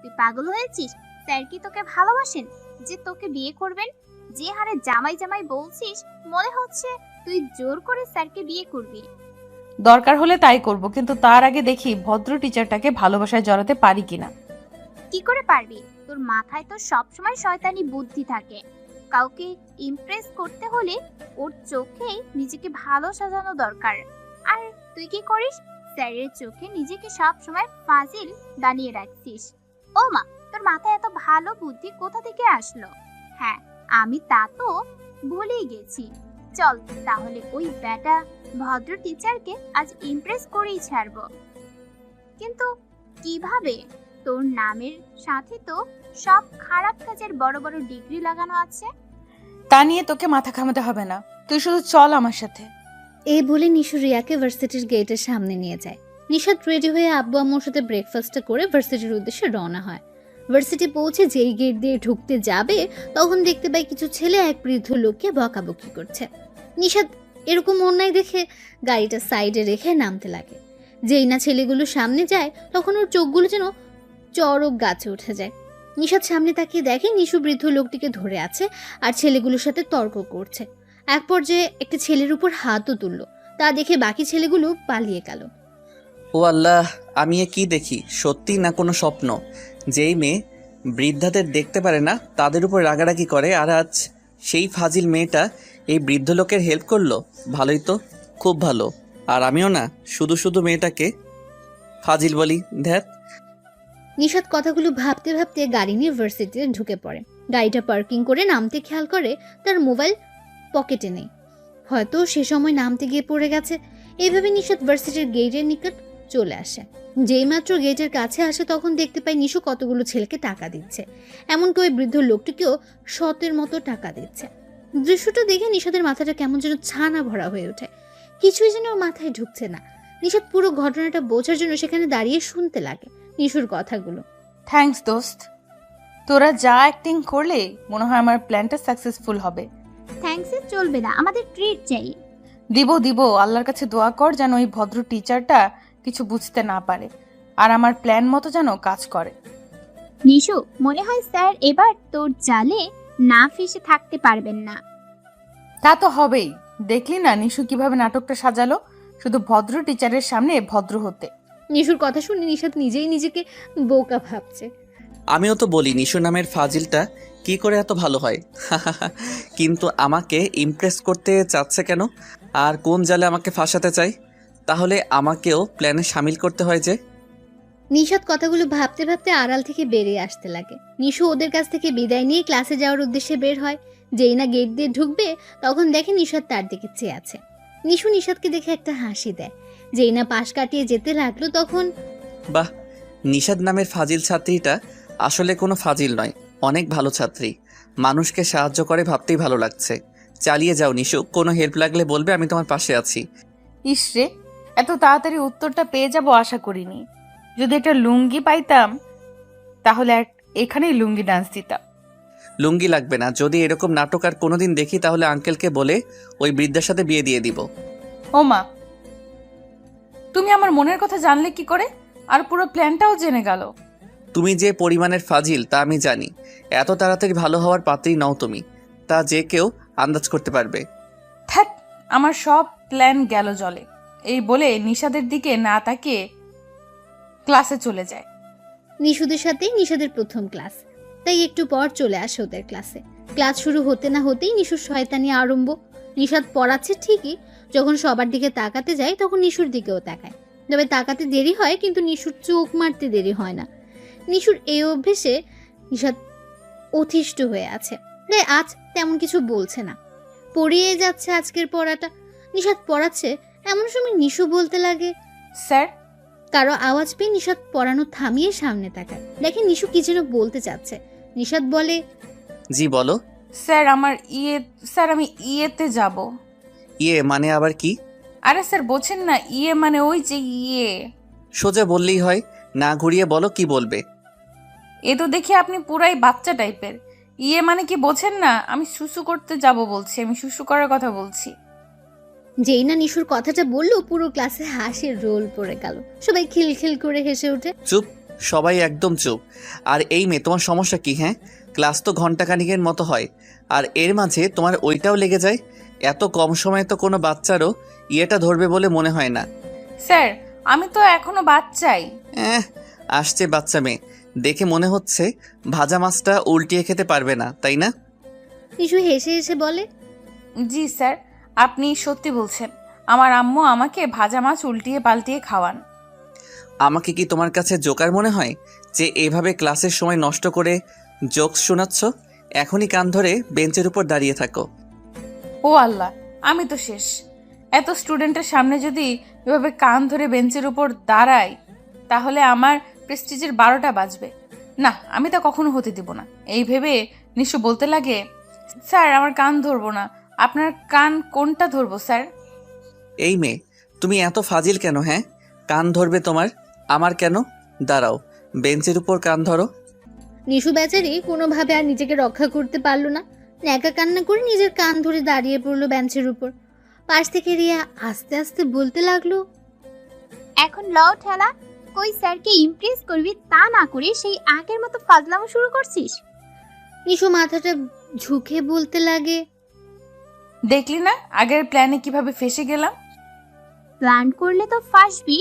তুই পাগল হয়েছিস? স্যার কি তোকে ভালোবাসেন যে তোকে বিয়ে করবেন? যে হারে জামাই জামাই বলছিস, মনে হচ্ছে তুই জোর করে স্যারকে বিয়ে করবি। দরকার হলে তাই করব, কিন্তু তার আগে দেখি ভদ্র টিচারটাকে ভালোবাসায় জড়াতে পারি কিনা। কি করে পারবি? তোর মাথায় তো সবসময় শয়তানি বুদ্ধি থাকে। কাউকে ইমপ্রেস করতে হলে ওর চোখেই নিজেকে ভালো সাজানো দরকার। আর তুই কি করিস? স্যারের চোখে নিজেকে সবসময় ফাজিল দাঁড়িয়ে রাখছিস। ও মা, তোর মাথায় এত ভালো বুদ্ধি কোথা থেকে আসলো? হ্যাঁ, আমি তা তো ভুলেই গেছি। চল তাহলে ওই ব্যাটা ভদ্র টিচারকে আজ ইমপ্রেস করেই ছাড়বো। কিন্তু কিভাবে? তোর নামের সাথে তো সব খারাপ কাজের বড় বড় ডিগ্রি লাগানো আছে। তা নিয়ে তোকে মাথা ঘামাতে হবে না, তুই শুধু চল আমার সাথে। এই বলে নিশু রিয়াকে ভার্সিটির গেটের সামনে নিয়ে যায়। নিশাদ রেডি হয়ে আব্বু আম্মুর সাথে ব্রেকফাস্টটা করে ভার্সিটির উদ্দেশ্যে রওনা হয়। ভার্সিটি পৌঁছে যেই গেট দিয়ে ঢুকতে যাবে তখন দেখতে পায় কিছু ছেলে এক বৃদ্ধ লোককে বকাবকি করছে। নিশাদ এরকম অন্যায় দেখে গাড়িটা সাইডে রেখে নামতে লাগে। যেই না ছেলেগুলো সামনে যায় তখন ওর চোখগুলো যেন চড়ক গাছে উঠে যায়। নিশাদ সামনে তাকিয়ে দেখে নিশু বৃদ্ধ লোকটিকে ধরে আছে আর ছেলেগুলোর সাথে তর্ক করছে। এক পর্যায়ে একটা ছেলের উপর হাতও তুললো। তা দেখে বাকি ছেলেগুলো পালিয়ে গেল। ও আল্লাহ, আমি এ কি দেখি, সত্যি না কোনো স্বপ্ন? যেই মেয়ে বৃদ্ধাদের দেখতে পারে না তাদের উপর রাগারাগি করে, আর আজ সেই ফাজিল মেয়েটা এই বৃদ্ধ লোকের হেল্প করলো। ভালোই তো, খুব ভালো। আর আমিও না শুধু শুধু মেয়েটাকে ফাজিল বলি, ধ্যাত। নিশাদ কথাগুলো ভাবতে ভাবতে গাড়ি নিয়ে ভার্সিটিতে ঢুকে পড়ে। গাড়িটা পার্কিং করে নামতে খেয়াল করে তার মোবাইল পকেটে নেই। হয়তো সে সময় নামতে গিয়ে পড়ে গেছে। এইভাবে নিশাদ ভার্সিটির গেটের নিকট চলে আসে। যেই মাত্র গেটের কাছে আসে তখন দেখতে পায় নিশু কতগুলো ছেলেকে টাকা দিচ্ছে, এমনকি ওই বৃদ্ধ লোকটিকেও শতের মতো টাকা দিচ্ছে। দৃশ্যটা দেখে নিশাদের মাথাটা কেমন যেন ছানা ভরা হয়ে ওঠে। কিছুই যেন ওর মাথায় ঢুকছে না। নিশাদ পুরো ঘটনাটা বোঝার জন্য সেখানে দাঁড়িয়ে শুনতে লাগে নিশুর কথাগুলো। থ্যাঙ্কস দোস্ত, তোরা যা অ্যাক্টিং করলে মনে হয় আমার প্ল্যানটা সাকসেসফুল হবে। থ্যাঙ্কস চলবে না, আমাদের ট্রিট চাই। দিব আল্লাহর কাছে দোয়া কর যেন ওই ভদ্র টিচারটা কিছু বুঝতে না পারে আর আমার প্ল্যান মতো যেন কাজ করে। নিশু, মনে হয় স্যার এবার তোর জালে না ফেসে থাকতে পারবেন না। তা তো হবেই, দেখলি না নিশু কিভাবে নাটকটা সাজালো, শুধু ভদ্র টিচারের সামনে ভদ্র হতে। নিশুর কথা শুনে নিশাদ নিজেই নিজেকে বোকা ভাবছে। আমিও তো বলি নিশু নামের ফাজিলটা কি করে এত ভালো হয়। কিন্তু আমাকে ইমপ্রেস করতে চাচ্ছে কেন? আর কোন জালে আমাকে ফাঁসাতে চাই? তাহলে আমাকেও প্ল্যানে সামিল করতে হয় যে। নিশাদ কথাগুলো ভাবতে ভাবতে আড়াল থেকে বেরিয়ে আসতে লাগে। নিশু ওদের কাছ থেকে বিদায় নিয়ে ক্লাসে যাওয়ার উদ্দেশ্যে বের হয়। যেই না গেট দিয়ে ঢুকবে তখন দেখে নিশাদ তার দিকে চেয়ে আছে। নিশু নিশাদকে দেখে একটা হাসি দেয়। যেই না পাশ কাটিয়ে যেতে লাগলো তখন বাহ, নিশাদ নামের ফাজিল ছাত্রীটা আসলে কোনো ফাজিল নয়, অনেক ভালো ছাত্রী। মানুষকে সাহায্য করে ভাবতেই ভালো লাগছে। চালিয়ে যাও নিশু, কোনো হেল্প লাগলে বলবে, আমি তোমার পাশে আছি। ইসরে, এত তাড়াতাড়ি উত্তরটা পেয়ে যাব আশা করিনি। যদি একটা লুঙ্গি পাইতাম তাহলে এখানেই লুঙ্গি ডান্স দিতাম। লুঙ্গি লাগবে না, যদি এরকম নাটক আর কোনোদিন দেখি তাহলে আঙ্কেলকে বলে ওই বৃদ্ধার সাথে বিয়ে দিয়ে দিব। ও মা, তুমি আমার মনের কথা জানলে কি করে? আর পুরো প্ল্যানটাও জেনে গেল। তুমি যে পরিমাণের ফাজিল তা আমি জানি। এত তাড়াতাড়ি ভালো হওয়ার পাত্রই নও তুমি, তা যে কেউ আন্দাজ করতে পারবে। থ্যাট, আমার সব প্ল্যান গেল জলে। এই বলে নিশাদের দিকে না তাকিয়ে ক্লাসে চলে যায়। নিশুদের সাথেই নিশাদের প্রথম ক্লাস, তাই একটু পর চলে আসে ওদের ক্লাসে। ক্লাস শুরু হতে না হতেই নিশুর শয়তানি আরম্ভ। নিশাদ পড়াচ্ছে ঠিকই, যখন সবার দিকে তাকাতে যায় তখন নিশুর দিকেও তাকায়। তবে তাকাতে দেরি হয় কিন্তু নিশুর চোখ মারতে দেরি হয় না। নিশুর এই অভ্যেসে নিশাদ অতিষ্ঠ হয়ে আছে, তাই আজ তেমন কিছু বলছে না। পড়িয়ে যাচ্ছে আজকের পড়াটা। নিশাদ পড়াচ্ছে, এমন সময় নিশু বলতে লাগে, স্যার। কারো আওয়াজ পেয়ে নিশাদ পড়ানো থামিয়ে সামনে তাকায়। দেখে নিশু কি যেন বলতে চাচ্ছে। নিশাদ বলে, জি বলো। স্যার স্যার আমি ইয়েতে যাব। ইয়ে মানে আবার কি? আরে স্যার বোঝেন না, ইয়ে মানে ওই যে ইয়ে। সোজা বললেই হয়, না ঘুরিয়ে বলো কি বলবে। এ তো দেখি আপনি পুরাই বাচ্চা টাইপের। ইয়ে মানে কি বোঝেন না? আমি শুশু করতে যাব বলছি, আমি শুশু করার কথা বলছি। যেই না নিশুর কথাটা বললো পুরো ক্লাসে হাসির রোল পড়ে গেল। সবাই খিলখিল করে হেসে ওঠে। চুপ, সবাই একদম চুপ। আর এই মেয়ে, তোমার সমস্যা কি? হ্যাঁ, ক্লাস তো ঘন্টাখানিকের মতো হয়, আর এর মাঝে তোমার ওইটাও লেগে যায়। এত কম সময়ে তো কোনো বাচ্চারও ইয়েটা ধরবে বলে মনে হয় না। স্যার আমি তো এখনো বাচ্চাই। আসছে বাচ্চা মেয়ে, দেখে মনে হচ্ছে ভাজা মাছটা উল্টিয়ে খেতে পারবে না, তাই না? নিশু হেসে হেসে বলে, জি স্যার, আপনি সত্যি বলছেন। আমার আম্মু আমাকে ভাজা মাছ উল্টিয়ে পাল্টিয়ে খাওয়ান। আমাকে কি তোমার কাছে জোকার মনে হয় যে এভাবে ক্লাসের সময় নষ্ট করে জোকস শোনাচ্ছ? এখনই কান ধরে বেঞ্চের উপর দাঁড়িয়ে থাকো। ও আল্লাহ, আমি তো শেষ। এত স্টুডেন্টের সামনে যদি এভাবে কান ধরে বেঞ্চের উপর দাঁড়াই তাহলে আমার প্রেস্টিজের 12টা বাজবে। না, আমি তা কখনো হতে দিব না। এই ভেবে নিশু বলতে লাগে, স্যার আমার কান ধরবো না। আপনার কান কোনটা ধরবো স্যার? এই মেয়ে, তুমি এত ফাজিল কেন? হ্যাঁ, কান ধরবে তোমার, আমার কেন? দাঁড়াও, বেঞ্চের উপর কান ধরো। নিশু বেচারি কোনোভাবে আর নিজেকে রক্ষা করতে পারলো না, ন্যাকা কান্না করে নিজের কান ধরে দাঁড়িয়ে পড়লো বেঞ্চের উপর। পাশ থেকে রিয়া আস্তে আস্তে বলতে লাগলো, এখন লও ঠেলা, কই স্যারকে ইমপ্রেস করবি তা না করে সেই আগের মতো ফাজলামো শুরু করছিস। নিশু মাথাটা ঝুঁকে বলতে লাগে, দেখলি না আগের প্ল্যানে কিভাবে ফেসে গেলাম। প্ল্যান করলে তো ফাঁসবি,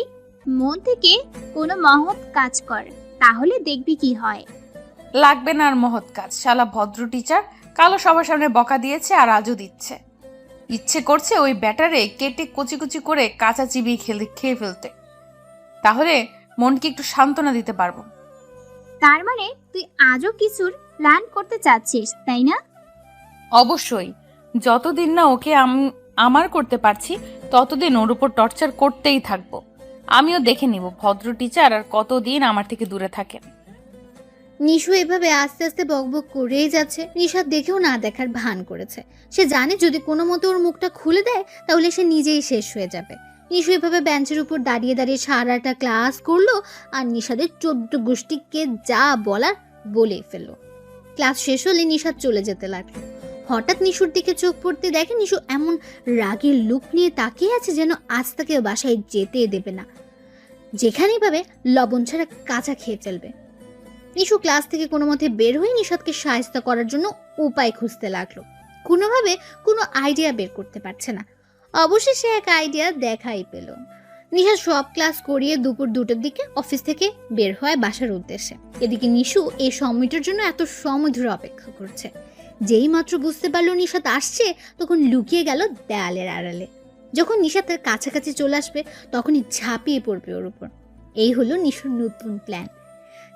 মন থেকে কোনো মহৎ কাজ কর, তাহলে দেখবি কি হয়। লাগবে না আর মহৎ কাজ, শালা ভদ্র টিচার কালো সবার সামনে বকা দিয়েছে আর আজও দিচ্ছে। ইচ্ছে করছে ওই ব্যাটারে কেটে কুচি কুচি করে কাঁচা চিবিয়ে খেয়ে ফেলতে, তাহলে মনকে একটু সান্ত্বনা দিতে পারবো। তার মানে তুই আজও কিছুর প্ল্যান করতে চাচ্ছিস, তাই না? অবশ্যই, যতদিন না ওকে আমার করতে পারছি ততদিন ওর উপর টর্চার করতেই থাকবো। আমিও দেখে নিব ভদ্র টিচার আর কতদিন আমার থেকে দূরে থাকেন। নিশু এভাবে আস্তে আস্তে বকবক করেই যাচ্ছে। নিশাদ দেখেও না দেখার ভান করেছে। সে জানে যদি কোনো মতো ওর মুখটা খুলে দেয় তাহলে সে নিজেই শেষ হয়ে যাবে। নিশু এভাবে বেঞ্চের উপর দাঁড়িয়ে দাঁড়িয়ে সারাটা ক্লাস করলো আর নিশাদের 14 গোষ্ঠীকে যা বলার বলে ফেললো। ক্লাস শেষ হলে নিশাদ চলে যেতে লাগলো। হঠাৎ নিশুর দিকে চোখ পড়তে দেখে নিশু এমন রাগের লুক নিয়ে তাকিয়ে আছে যেন আজ তাকে বাসায় যেতে দেবে না, যেখানেই পাবে লবণ ছাড়া কাঁচা খেয়ে ফেলবে। নিশু ক্লাস থেকে কোনো মতে বের হয়ে নিশাদকে সাহায্য করার জন্য উপায় খুঁজতে লাগলো। কোনোভাবে কোনো আইডিয়া বের করতে পারছে না। অবশেষে এক আইডিয়া দেখাই পেল। নিশাদ সব ক্লাস করিয়ে দুপুর 2টার দিকে অফিস থেকে বের হয় বাসার উদ্দেশ্যে। এদিকে নিশু এই সময়টার জন্য এত সময় ধরে অপেক্ষা করছে। যেই মাত্র বুঝতে পারলো নিশাদ আসছে তখন লুকিয়ে গেল দেয়ালের আড়ালে। যখন নিশাদ তার কাছাকাছি চলে আসবে তখনই ঝাঁপিয়ে পড়বে ওর উপর। এই হলো নিশুর নতুন প্ল্যান।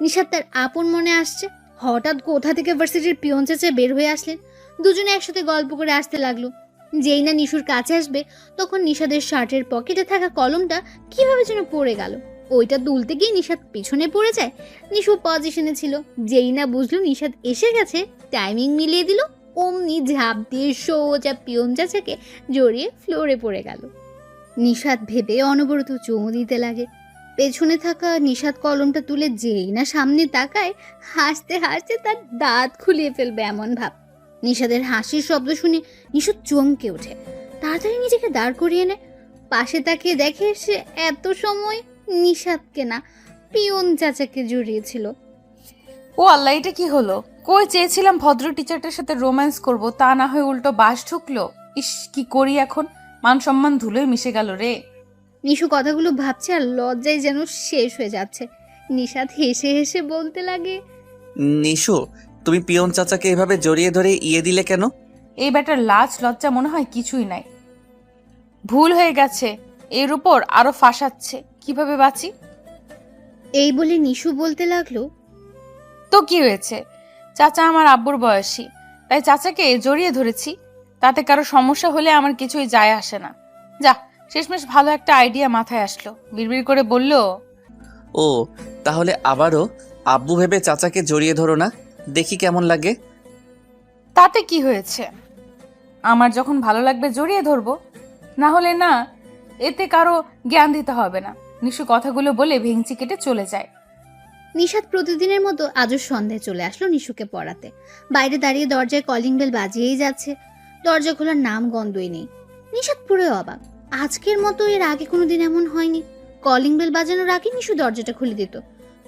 নিশাদ তার আপন মনে আসছে। হঠাৎ কোথা থেকে ভার্সিটির পিয়ন চেঁচে বের হয়ে আসলেন। দুজনে একসাথে গল্প করে আসতে লাগলো। যেই না নিশুর কাছে আসবে তখন নিশাদের শার্টের পকেটে থাকা কলমটা কিভাবে যেন পড়ে গেল। ওইটা তুলতে গিয়ে নিশাদ পিছনে পড়ে যায়। নিশু পজিশনে ছিল। যেই না বুঝলো নিশাদ এসে গেছে, টাইমিং মিলিয়ে দিল, অমনি ঝাঁপ দিয়ে সোজা পিয়ন চাচাকে জড়িয়ে ফ্লোরে পড়ে গেল। নিশাদ ভেবে অনবরত চুমু দিতে লাগে। পেছনে থাকা নিশাদ কলমটা তুলে যেই না সামনে তাকায়, হাসতে হাসতে তার দাঁত খুলিয়ে ফেলবে এমন ভাব। নিশাদের হাসির শব্দ শুনে নিশাদ চমকে ওঠে। তাড়াতাড়ি নিজেকে দাঁড় করিয়ে নেয়। পাশে তাকিয়ে দেখে সে এত সময় নিশাদকে না, পিয়ন চাচাকে জড়িয়েছিল। ও আল্লাহ, এটা কি হলো? কই চেয়েছিলাম ভদ্র টিচারটার সাথে রোম্যান্স করব, তা না হয় উল্টো বাস ঢুকলো। ইস, কি করি এখন? মান সম্মান ধুলোয় মিশে গেল রে। নিশু কথাগুলো ভাবছে আর লজ্জায় যেন শেষ হয়ে যাচ্ছে। নিশাদ হেসে হেসে বলতে লাগে, নিশু, তুমি পিয়ন চাচাকে এভাবে জড়িয়ে ধরে ইয়ে দিলে কেন? এই ব্যাটার লাজ লজ্জা মনে হয় কিছুই নাই। ভুল হয়ে গেছে, এর উপর আরো ফাঁসাচ্ছে, কিভাবে বাঁচি? এই বলে নিশু বলতে লাগলো, তো কি হয়েছে? চাচা আমার আব্বুর বয়সী, তাই চাচাকে জড়িয়ে ধরেছি। তাতে কারো সমস্যা হলে আমার কিছুই যায় আসে না। যা, শেষমেশ ভালো একটা আইডিয়া মাথায় আসলো। বিড়বিড় করে বলল, ও, তাহলে আবারও আব্বু ভেবে চাচাকে জড়িয়ে ধরো না, দেখি কেমন লাগে। তাতে কি হয়েছে? আমার যখন ভালো লাগবে জড়িয়ে ধরবো, না হলে না। এতে কারো জ্ঞান দিতে হবে না। নিশু কথাগুলো বলে ভেঙচি কেটে চলে যায়। নিশাদ প্রতিদিনের মতো আজও সন্ধ্যায় চলে আসলো নিশুকে পড়াতে। বাইরে দাঁড়িয়ে দরজায় কলিং বেল বাজিয়েই যাচ্ছে। দরজা খোলার নাম গন্ধই নেই। নিশাদ পুরো অবাক। আজকের মতো এর আগে কোনোদিন এমন হয়নি। কলিং বেল বাজানোর আগে নিশু দরজাটা খুলে দিত,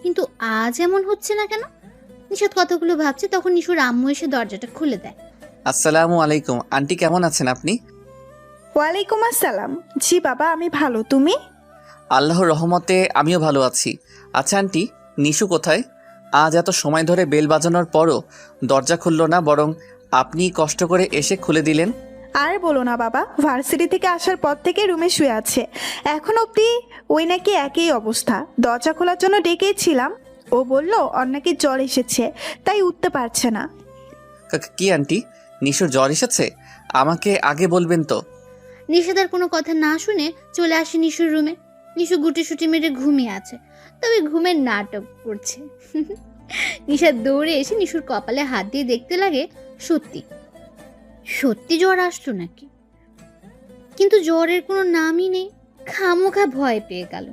কিন্তু আজ এমন হচ্ছে না কেন? নিশাদ কথাগুলো ভাবছে তখন নিশুর আম্মু এসে দরজাটা খুলে দেয়। আসসালামু আলাইকুম আন্টি, কেমন আছেন আপনি? ওয়ালাইকুম আসসালাম। জি বাবা, আমি ভালো, তুমি? আল্লাহর রহমতে আমিও ভালো আছি। আচ্ছা আন্টি, নিশু কোথায়? আজ এত সময় ধরে বেল বাজানোর পরও দরজা খুলল না, বরং আপনি কষ্ট করে এসে খুলে দিলেন। আর বলো না বাবা, ভার্সিটি থেকে আসার পর থেকে রুমে শুয়ে আছে। এখন অবধি ওই নাকি একই অবস্থা। দরজা খোলার জন্য ডেকেছিলাম, ও বলল ওর নাকি জ্বর এসেছে, তাই উঠতে পারছে না। কি আন্টি, নিশুর জ্বর এসেছে? আমাকে আগে বলবেন তো। নিশাদার কোনো কথা না শুনে চলে আসে নিশুর রুমে। নিশু গুটিসুটি মেরে ঘুমিয়ে আছে, তবে ঘুমের নাটক করছে। নিশাদ দৌড়ে এসে নিশুর কপালে হাত দিয়ে দেখতে লাগে সত্যি সত্যি জ্বর আসলো নাকি। কিন্তু জ্বরের কোনো নামই নেই। খামোখা ভয় পেয়ে গেল।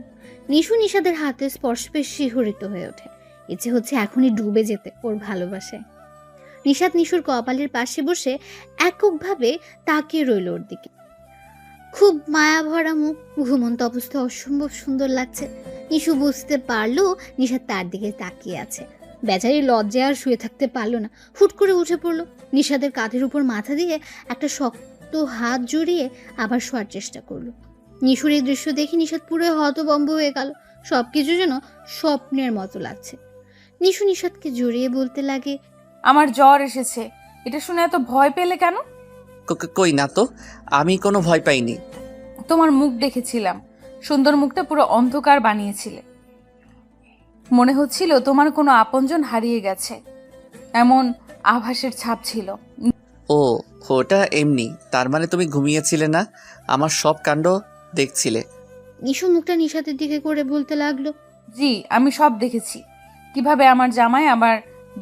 নিশু নিশাদের হাতে স্পর্শ পেয়ে শিহরিত হয়ে ওঠে। ইচ্ছে হচ্ছে এখনই ডুবে যেতে ওর ভালোবাসায়। নিশাত নিশুর কপালের পাশে বসে এককভাবে তাকিয়ে রইল ওর দিকে। খুব মায়া ভরা মুখ, ঘুমন্ত অবস্থায় অসম্ভব সুন্দর লাগছে। নিশু বুঝতে পারলো নিশাত তার দিকে তাকিয়ে আছে। বেচারি লজ্জায় আর শুয়ে থাকতে পারলো না, হুট করে উঠে পড়লো। নিশাদের কাঁধের উপর মাথা দিয়ে একটা শক্ত হাত জড়িয়ে আবার শোয়ার চেষ্টা করলো। নিশুর এই দৃশ্য দেখে নিশাত পুরো হতভম্ব হয়ে গেল। সবকিছু যেন স্বপ্নের মতো লাগছে। নিশু নিশাতকে জড়িয়ে বলতে লাগে, আমার জ্বর এসেছে। এটা শুনে এত ভয় পেলে কেন? কই না তো, আমি কোনো ভয় পাইনি। তোমার মুখ দেখেছিলাম, সুন্দর মুখটা পুরো অন্ধকার বানিয়েছিলে। মনে হচ্ছিল তোমার কোনো আপনজন হারিয়ে গেছে, এমন আভাসের ছাপ ছিল। ও, ওটা এমনি। তার মানে তুমি ঘুমিয়েছিলে না, আমার সব কাণ্ড দেখছিলে। নিশু মুখটা নিশাতের দিকে করে বলতে লাগলো, জি, আমি সব দেখেছি। কিভাবে আমার জামাই আমার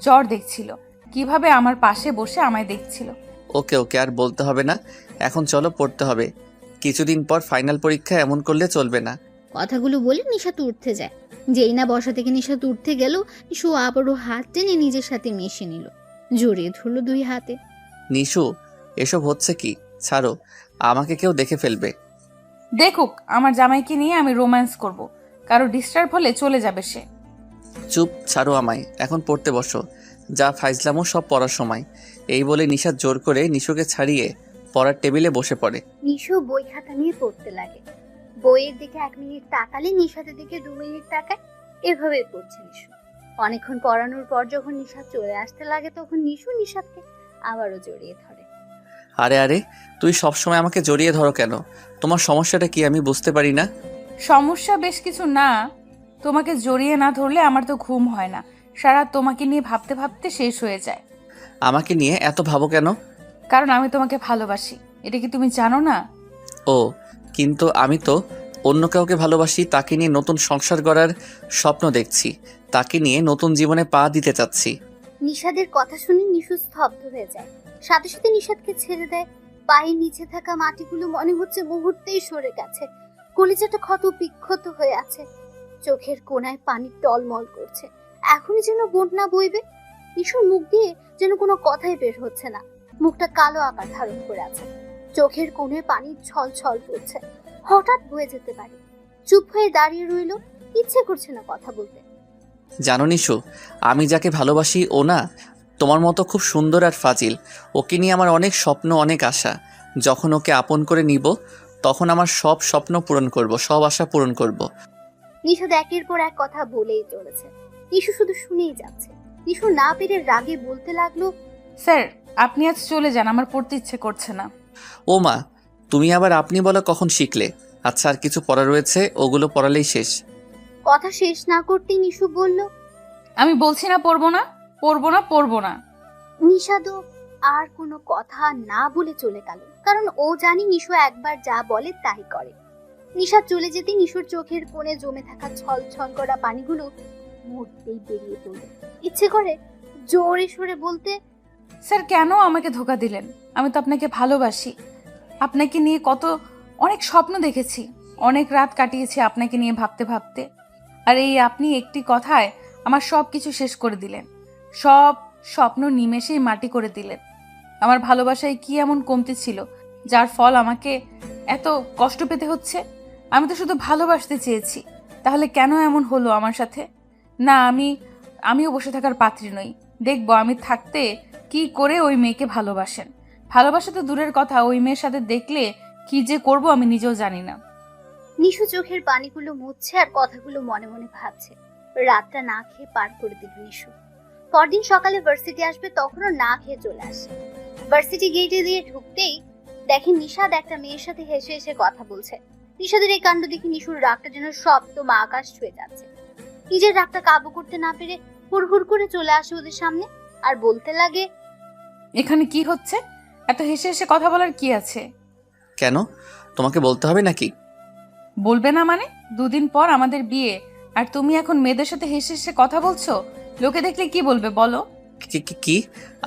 জ্বর দেখছিল, কিভাবে আমার পাশে বসে আমায় দেখছিল। ওকে ওকে, আর বলতে হবে না। এখন চলো, পড়তে হবে। কিছুদিন পর ফাইনাল পরীক্ষা, এমন করলে চলবে না। কথাগুলো বলে নিশাত উঠতে যায়। যেই না বসা থেকে নিশাত উঠতে গেল, নিশু আবারও হাত টেনে নিজের সাথে মিশে নিল, জড়িয়ে ধরলো দুই হাতে। নিশু, এসব হচ্ছে কি? ছাড়ো, আমাকে কেউ দেখে ফেলবে। দেখুক, আমার জামাইকে নিয়ে আমি রোম্যান্স করব, কারো ডিস্টার্ব হলে চলে যাবে সে। চুপ, ছাড়ো আমায়, এখন পড়তে বসো। যা ফাইজলামও সব পড়ার সময়। এই বলে নিশা জোর করে নিশুকে ছাড়িয়ে পড়ার টেবিলে বসে পড়ে। নিশু বই খাতা নিয়ে পড়তে লাগে। বইয়ের দিকে 1 মিনিট তাকালে নিশাতের দিকে 2 মিনিট তাকায়, এভাবে পড়ছে নিশু। অনেকক্ষণ পড়ানোর পর যখন নিশাত চলে আসতে লাগে, তখন নিশু নিশাতকে আবারও জড়িয়ে ধরে। আরে আরে, তুই সবসময় আমাকে জড়িয়ে ধরো কেন? তোমার সমস্যাটা কি আমি বুঝতে পারি না। সমস্যা বেশ কিছু না। তোমাকে জড়িয়ে না ধরলে আমার তো ঘুম হয় না, সারা তোমাকে নিয়ে ভাবতে ভাবতে শেষ হয়ে যায়। আমাকে নিয়ে এত ভাবো কেন? কারণ আমি তোমাকে ভালোবাসি, এটা কি তুমি জানো না? ও, কিন্তু আমি তো অন্য কাউকে ভালোবাসি। তাকে নিয়ে নতুন সংসার গড়ার স্বপ্ন দেখছি, তাকে নিয়ে নতুন জীবনে পা দিতে চাচ্ছি। নিশাদের কথা শুনে নিশু স্তব্ধ হয়ে যায়। সাথে সাথে নিশাদকে ছেড়ে দেয়। পায়ের নিচে থাকা মাটিগুলো মনে হচ্ছে মুহূর্তেই সরে গেছে। কলিজাটা ক্ষত বিক্ষত হয়ে আছে। চোখের কোণায় পানি টলমল করছে, এখনই যেন বন্যা বইবে। নিশুর মুখ দিয়ে যেন কোনো কথাই বের হচ্ছে না। মুখটা কালো আকার ধারণ করে আছে, চোখের কোণে পানি ছল ছল করছে। হঠাৎ বয়ে যেতে পারে। চুপ হয়ে দাঁড়িয়ে রইল, ইচ্ছে করছে না কথা বলতে। জানো নিশু, আমি যাকে ভালোবাসি ও না তোমার মতো খুব সুন্দর আর ফাজিল। ওকে নিয়ে আমার অনেক স্বপ্ন, অনেক আশা। যখন ওকে আপন করে নিব, তখন আমার সব স্বপ্ন পূরণ করব, সব আশা পূরণ করব। নিশাদ একের পর এক কথা বলেই চলেছে। নিশু শুধু শুনেই যাচ্ছে। নিশু না পেরে রাগে বলতে লাগলো, স্যার, আপনি আজ চলে যান, আমার পড়তে ইচ্ছে করছে না। ও মা, তুমি আবার আপনি বলা কখন শিখলে? আচ্ছা, আর কিছু পড়া রয়েছে, ওগুলো পড়ালেই শেষ। কথা শেষ না করতেই নিশু বলল, আমি বলছি না পড়বো না, পড়বো না, পড়বো না। নিশাদও আর কোনো কথা না বলে চলে গেল, কারণ ও জানি নিশু একবার যা বলে তাই করে। নিশাদ চলে যেতে নিশুর চোখের কোণে জমে থাকা ছল ছল করা পানিগুলো মুহূর্তেই বেরিয়ে পড়ল। ইচ্ছে করে জোরে সরে বলতে, স্যার, কেন আমাকে ধোকা দিলেন? আমি তো আপনাকে ভালোবাসি। আপনাকে নিয়ে অনেক স্বপ্ন দেখেছি, অনেক রাত কাটিয়েছি আপনাকে নিয়ে ভাবতে ভাবতে। আর এই আপনি একটি কথায় আমার সব কিছু শেষ করে দিলেন, সব স্বপ্ন নিমেষেই মাটি করে দিলেন। আমার ভালোবাসায় কি এমন কমতি ছিল যার ফল আমাকে এত কষ্ট পেতে হচ্ছে? আমি তো শুধু ভালোবাসতে চেয়েছি, তাহলে কেন এমন হলো আমার সাথে? না, আমিও বসে থাকার পাত্রী নই। দেখবো আমি থাকতে কি করে ওই মেয়েকে ভালোবাসেন। ভালোবাসা তো দূরের কথা, ওই মেয়ের সাথে দেখলে কি যে করব আমি নিজেও জানি না। নিশু চোখের পানিগুলো মুছছে আর কথাগুলো মনে মনে ভাবছে। রাতটা না খেয়ে পার করে দিল নিশু। পরদিন সকালে ভার্সিটি আসবে, তখনও না খেয়ে চলে আসে। ভার্সিটি গেটে দিয়ে ঢুকতেই দেখে নিশাদ একটা মেয়ের সাথে হেসে হেসে কথা বলছে। নিশাদের এই কাণ্ড দেখে নিশুর রাগটা যেন সপ্তম আকাশ ছুঁয়ে যাচ্ছে। নিজের রাগটা কাবু করতে না পেরে হুড়হুড় করে চলে আসে ওদের সামনে আর বলতে লাগে, এখানে কি হচ্ছে? এত হেসে হেসে কথা বলার কি আছে? কেন, তোমাকে বলতে হবে নাকি? বলবে না মানে? 2 দিন পর আমাদের বিয়ে, আর তুমি এখন মেয়েদের সাথে হেসে হেসে কথা বলছো? লোকে দেখলে কি বলবে বলো? কি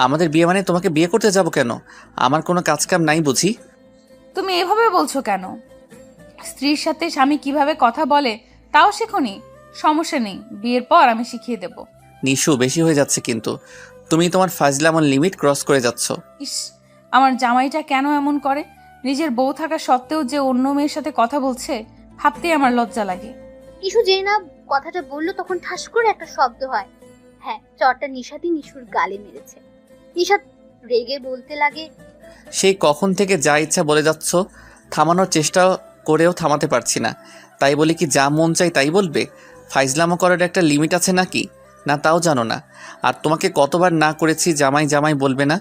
আমাদের বিয়ে মানে তোমাকে বিয়ে করতে যাব কেন? আমার কোনো কাজ কাম নাই বুঝি? তুমি এভাবে বলছো কেন? স্ত্রীর সাথে স্বামী কিভাবে কথা বলে তাও শেখোনি? সমস্যা নেই, বিয়ের পর আমি শিখিয়ে দেব। নিশু বেশি হয়ে যাচ্ছে কিন্তু। তুমি তোমার ফাজলামোর লিমিট ক্রস করে যাচ্ছ। ইস, আমার জামাইটা কেন এমন করে? নিজের বউ থাকা সত্ত্বেও যে অন্য মেয়ের সাথে কথা বলছে ভাবতেই আমার লজ্জা লাগে। নিশু যেই না কথাটা বললো তখন ঠাস করে একটা শব্দ হয়। হ্যাঁ, চটটা নিশাতই নিশুর গালে মেরেছে। নিশাত রেগে বলতে লাগে, সেই কখন থেকে যা ইচ্ছা বলে যাচ্ছ, থামানোর চেষ্টা করেও থামাতে পারছি না। তাই বলি কি যা মন চাই তাই বলবে? ফাইজলামো করার একটা লিমিট আছে নাকি? না তাও জানো না। আর তোমাকে কতবার না করেছি জামাই জামাই বলবে না,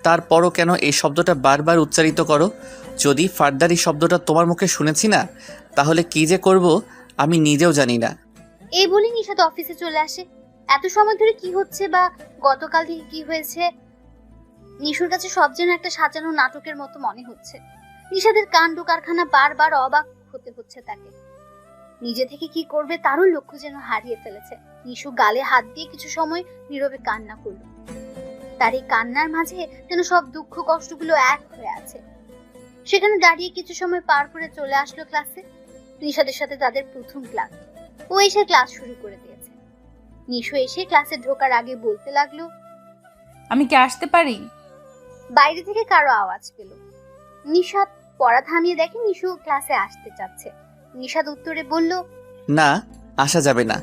তারপরও কেন এই শব্দটা বারবার উচ্চারিত করো? যদি ফার্দার এই শব্দটা তোমার মুখে শুনেছি না, তাহলে কি যে করব আমি নিজেও জানি না। এই বলে নিশাত অফিসে চলে আসে। এত সময় ধরে কি হচ্ছে বা গতকাল থেকে কি হয়েছে নিশুর কাছে সব যেন একটা সাজানো নাটকের মতো মনে হচ্ছে। নিশাদের কাণ্ড কারখানা বারবার অবাক হতে হচ্ছে তাকে। নিজে থেকে কি করবে তারও লক্ষ্য যেন হারিয়ে ফেলেছে। নিশু গালে হাত দিয়ে কিছু সময় নীরবে কান্না করল। তার এই কান্নার মাঝে যেন সব দুঃখ কষ্টগুলো এক হয়ে আছে। সেখানে দাঁড়িয়ে কিছু সময় পার করে চলে আসলো ক্লাসে। নিশাদের সাথে তাদের প্রথম ক্লাস। ও এসে ক্লাস শুরু করে দিয়েছে। নিশু এসে ক্লাসে ঢোকার আগে বলতে লাগলো, আমি কি আসতে পারি? বাইরে থেকে কারো আওয়াজ পেল। নিশাদ পড়া থামিয়ে দেখে নিশু ক্লাসে আসতে চাচ্ছে। নিশাদ উত্তরে বলল, না, আসা যাবে না।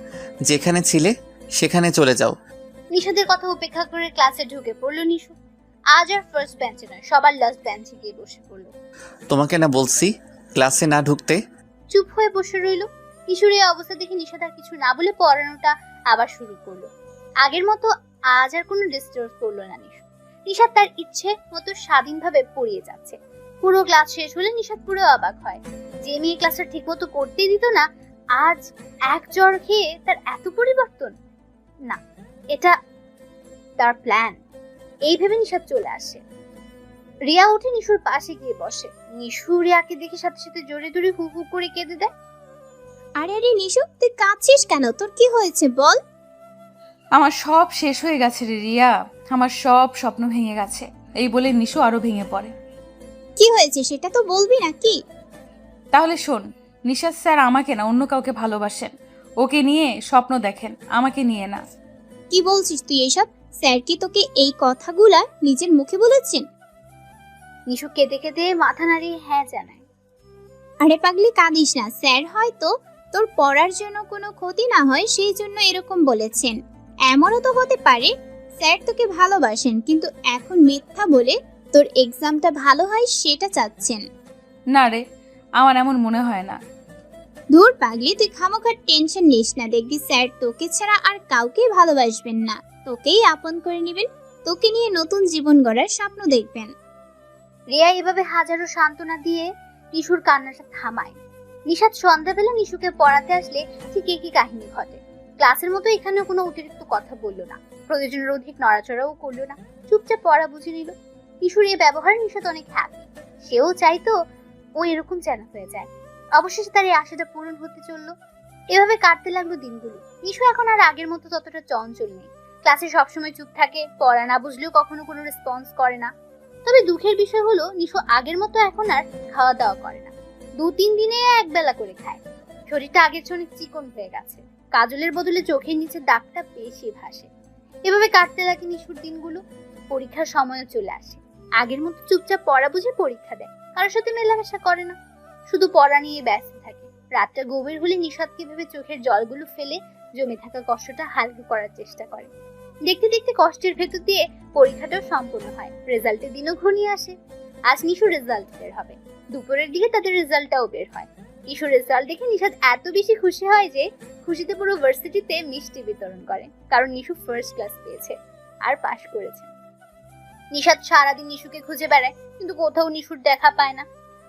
যেখানে ছিলে সেখানে চলে যাও। নিশাদের কথা উপেক্ষা করে ক্লাসে ঢুকে পড়লো নিশু। আজ আর ফার্স্ট বেঞ্চে নয়, সবার লাস্ট বেঞ্চে গিয়ে বসে পড়লো। তোমাকে না বলছি ক্লাসে না ঢুকতে? চুপ হয়ে বসে রইল। নিশুর এই অবস্থা দেখে নিশাদ আর কিছু না বলে পড়ানোটা আবার শুরু করলো। আগের মতো আজ আর কোনো ডিস্টার্ব করলো না নিশু। নিশাদ তার ইচ্ছে মতো স্বাধীনভাবে পড়িয়ে যাচ্ছে। পুরো ক্লাস শেষ হলে নিশাদ পুরো অবাক হয়। যে মেয়ে ক্লাসটা ঠিক মতো করতেই দিত না, আজ এক জ্বর খেয়ে তার এত পরিবর্তন। না, এটা তার প্ল্যান। এই ভেবে নিশাদ চলে আসে। রিয়া উঠে নিশুর পাশে গিয়ে বসে। নিশু রিয়াকে দেখে সাথে সাথে জোরে জোরে হু হু করে কেঁদে দেয়। আরে আরে নিশু, তুই কাঁদছিস কেন? তোর কি হয়েছে বল। আমার সব শেষ হয়ে গেছে রে রিয়া, আমার সব স্বপ্ন ভেঙে গেছে। এই বলে নিশু আরো ভেঙে পড়ে। কি হয়েছে সেটা তো বলবি নাকি? তাহলে শোন, নিশাদ স্যার আমাকে না অন্য কাউকে ভালোবাসেন। ওকে নিয়ে স্বপ্ন দেখেন, আমাকে নিয়ে না। কি বলছিস তুই এসব? স্যার কি তোকে এই কথাগুলা নিজের মুখে বলেছেন? নিশু কেঁদে কেঁদে মাথা নাড়িয়ে হ্যাঁ জানায়। আরে পাগলি, কাঁদিস না। স্যার হয়তো তোর পড়ার জন্য কোনো ক্ষতি না হয় সেই জন্য এরকম বলেছেন। এমনও তো হতে পারে স্যার তোকে ভালোবাসেন, কিন্তু এখন মিথ্যা বলে তোর এক্সামটা ভালো হয় সেটা চাচ্ছেন। না রে, আমার এমন মনে হয় না। ধুর পাগলি, তুই খামোখার টেনশন নিস না। দেখবি স্যার তোকে ছাড়া আর কাউকেই ভালোবাসবেন না, তোকেই আপন করে নেবেন। তোকে নিয়ে নতুন জীবন গড়ার স্বপ্ন দেখবেন। রিয়া এভাবে হাজারো সান্ত্বনা দিয়ে নিশুর কান্নাটা থামায়। নিশাদ সন্ধ্যাবেলা নিশুকে পড়াতে আসলে ঠিক একই কাহিনী ঘটে। ক্লাসের মতো এখানেও কোনো অতিরিক্ত কথা বললো না, প্রয়োজনের অধিক নড়াচড়াও করলো না, চুপচাপ পড়া বুঝে নিল। নিশুর এই ব্যবহারে নিশাদ অনেক হ্যাপি। সেও চাইতো ও এরকম যেন হয়ে যায়। অবশেষে তার এই আশাটা পূরণ হতে চললো। এভাবে কাটতে লাগলো দিনগুলো। নিশু এখন আর আগের মতো ততটা চঞ্চল নেই। ক্লাসে সবসময় চুপ থাকে, পড়া না বুঝলেও কখনো কোনো রেসপন্স করে না। তবে দুঃখের বিষয় হলো নিশু আগের মতো এখন আর খাওয়া দাওয়া করে না। 2-3 দিনে এক বেলা করে খায়। শরীরটা আগের চেয়ে অনেক চিকন হয়ে গেছে। কাজলের বদলে চোখের নিচে দাগটা বেশি ভাসে। এভাবে কাটতে লাগে নিশুর দিনগুলো। পরীক্ষার সময়ও চলে আসে। আগের মতো চুপচাপ পড়া বুঝে পরীক্ষা দেয়, কারোর সাথে মেলামেশা করে না, শুধু পড়া নিয়ে ব্যস্ত থাকে। রাতটা গভীর হলে নিশাদকে ভেবে চোখের জলগুলো ফেলে জমে থাকা কষ্টটা হালকা করার চেষ্টা করে। দেখতে দেখতে কষ্টের ভেতর দিয়ে পরীক্ষাটাও সম্পূর্ণ হয়। রেজাল্টের দিনও ঘনিয়ে আসে। আজ নিশু রেজাল্ট বের হবে। দুপুরের দিকে তাদের রেজাল্টটাও বের হয়। নিশুর রেজাল্ট দেখে নিশাদ এত বেশি খুশি হয় যে খুশিতে পুরো ভার্সিটিতে মিষ্টি বিতরণ করে, কারণ নিশু ফার্স্ট ক্লাস পেয়েছে আর পাশ করেছে। নিশাদ সারাদিন নিশুকে খুঁজে বেড়ায়, কিন্তু কোথাও নিশুর দেখা পায় না।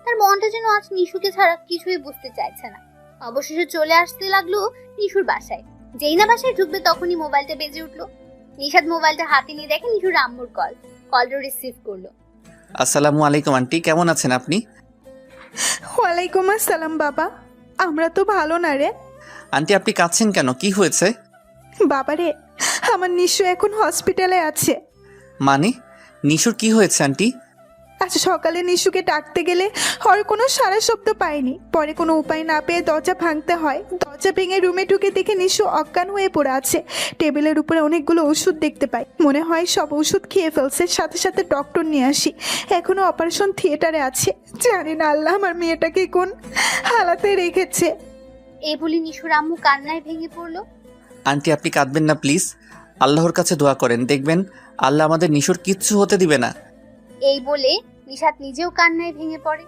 তার মনটা যেন আজ নিশুকে ছাড়া কিছুই বুঝতে চাইছে না। অবশেষে চলে আসতে লাগলো নিশুর বাসায়। যেই না বাসায় ঢুকবে তখনই মোবাইলটা বেজে উঠলো। নিশাদ মোবাইলটা হাতে নিয়ে দেখে নিশুর আম্মুর কলটা রিসিভ করলো। আসসালামু আলাইকুম আন্টি, কেমন আছেন আপনি? ওয়ালাইকুম আসসালাম বাবা, আমরা তো ভালো না রে। আন্টি আপনি কাঁদছেন কেন, কি হয়েছে? বাবা রে, আমার নিশু এখন হসপিটালে আছে। মানে নিশুর কি হয়েছে আন্টি? আজ সকালে নিশুকে ডাকতে গেলে ওর কোনো সারা শব্দ পাইনি। পরে কোনো উপায় না পেয়ে দরজা ভাঙতে হয়। দরজা ভেঙে রুমে ঢুকে দেখে নিশু অজ্ঞান হয়ে পড়ে আছে। টেবিলের উপরে অনেকগুলো ওষুধ দেখতে পাই। মনে হয় সব ওষুধ খেয়ে ফেলছে। সাথে সাথে ডক্টর নিয়ে আসি। এখনো অপারেশন থিয়েটারে আছে। জানি না আল্লাহ আমার মেয়েটাকে কোন হালাতে রেখেছে। এই বলে নিশুর আম্মু কান্নায় ভেঙে পড়লো। আন্টি আপনি কাঁদবেন না প্লিজ, আল্লাহর কাছে দোয়া করেন, দেখবেন আল্লাহ আমাদের নিশুর কিচ্ছু হতে দিবে না। এই বলে নিশাত নিজেও কান্নায় ভেঙে পড়ে।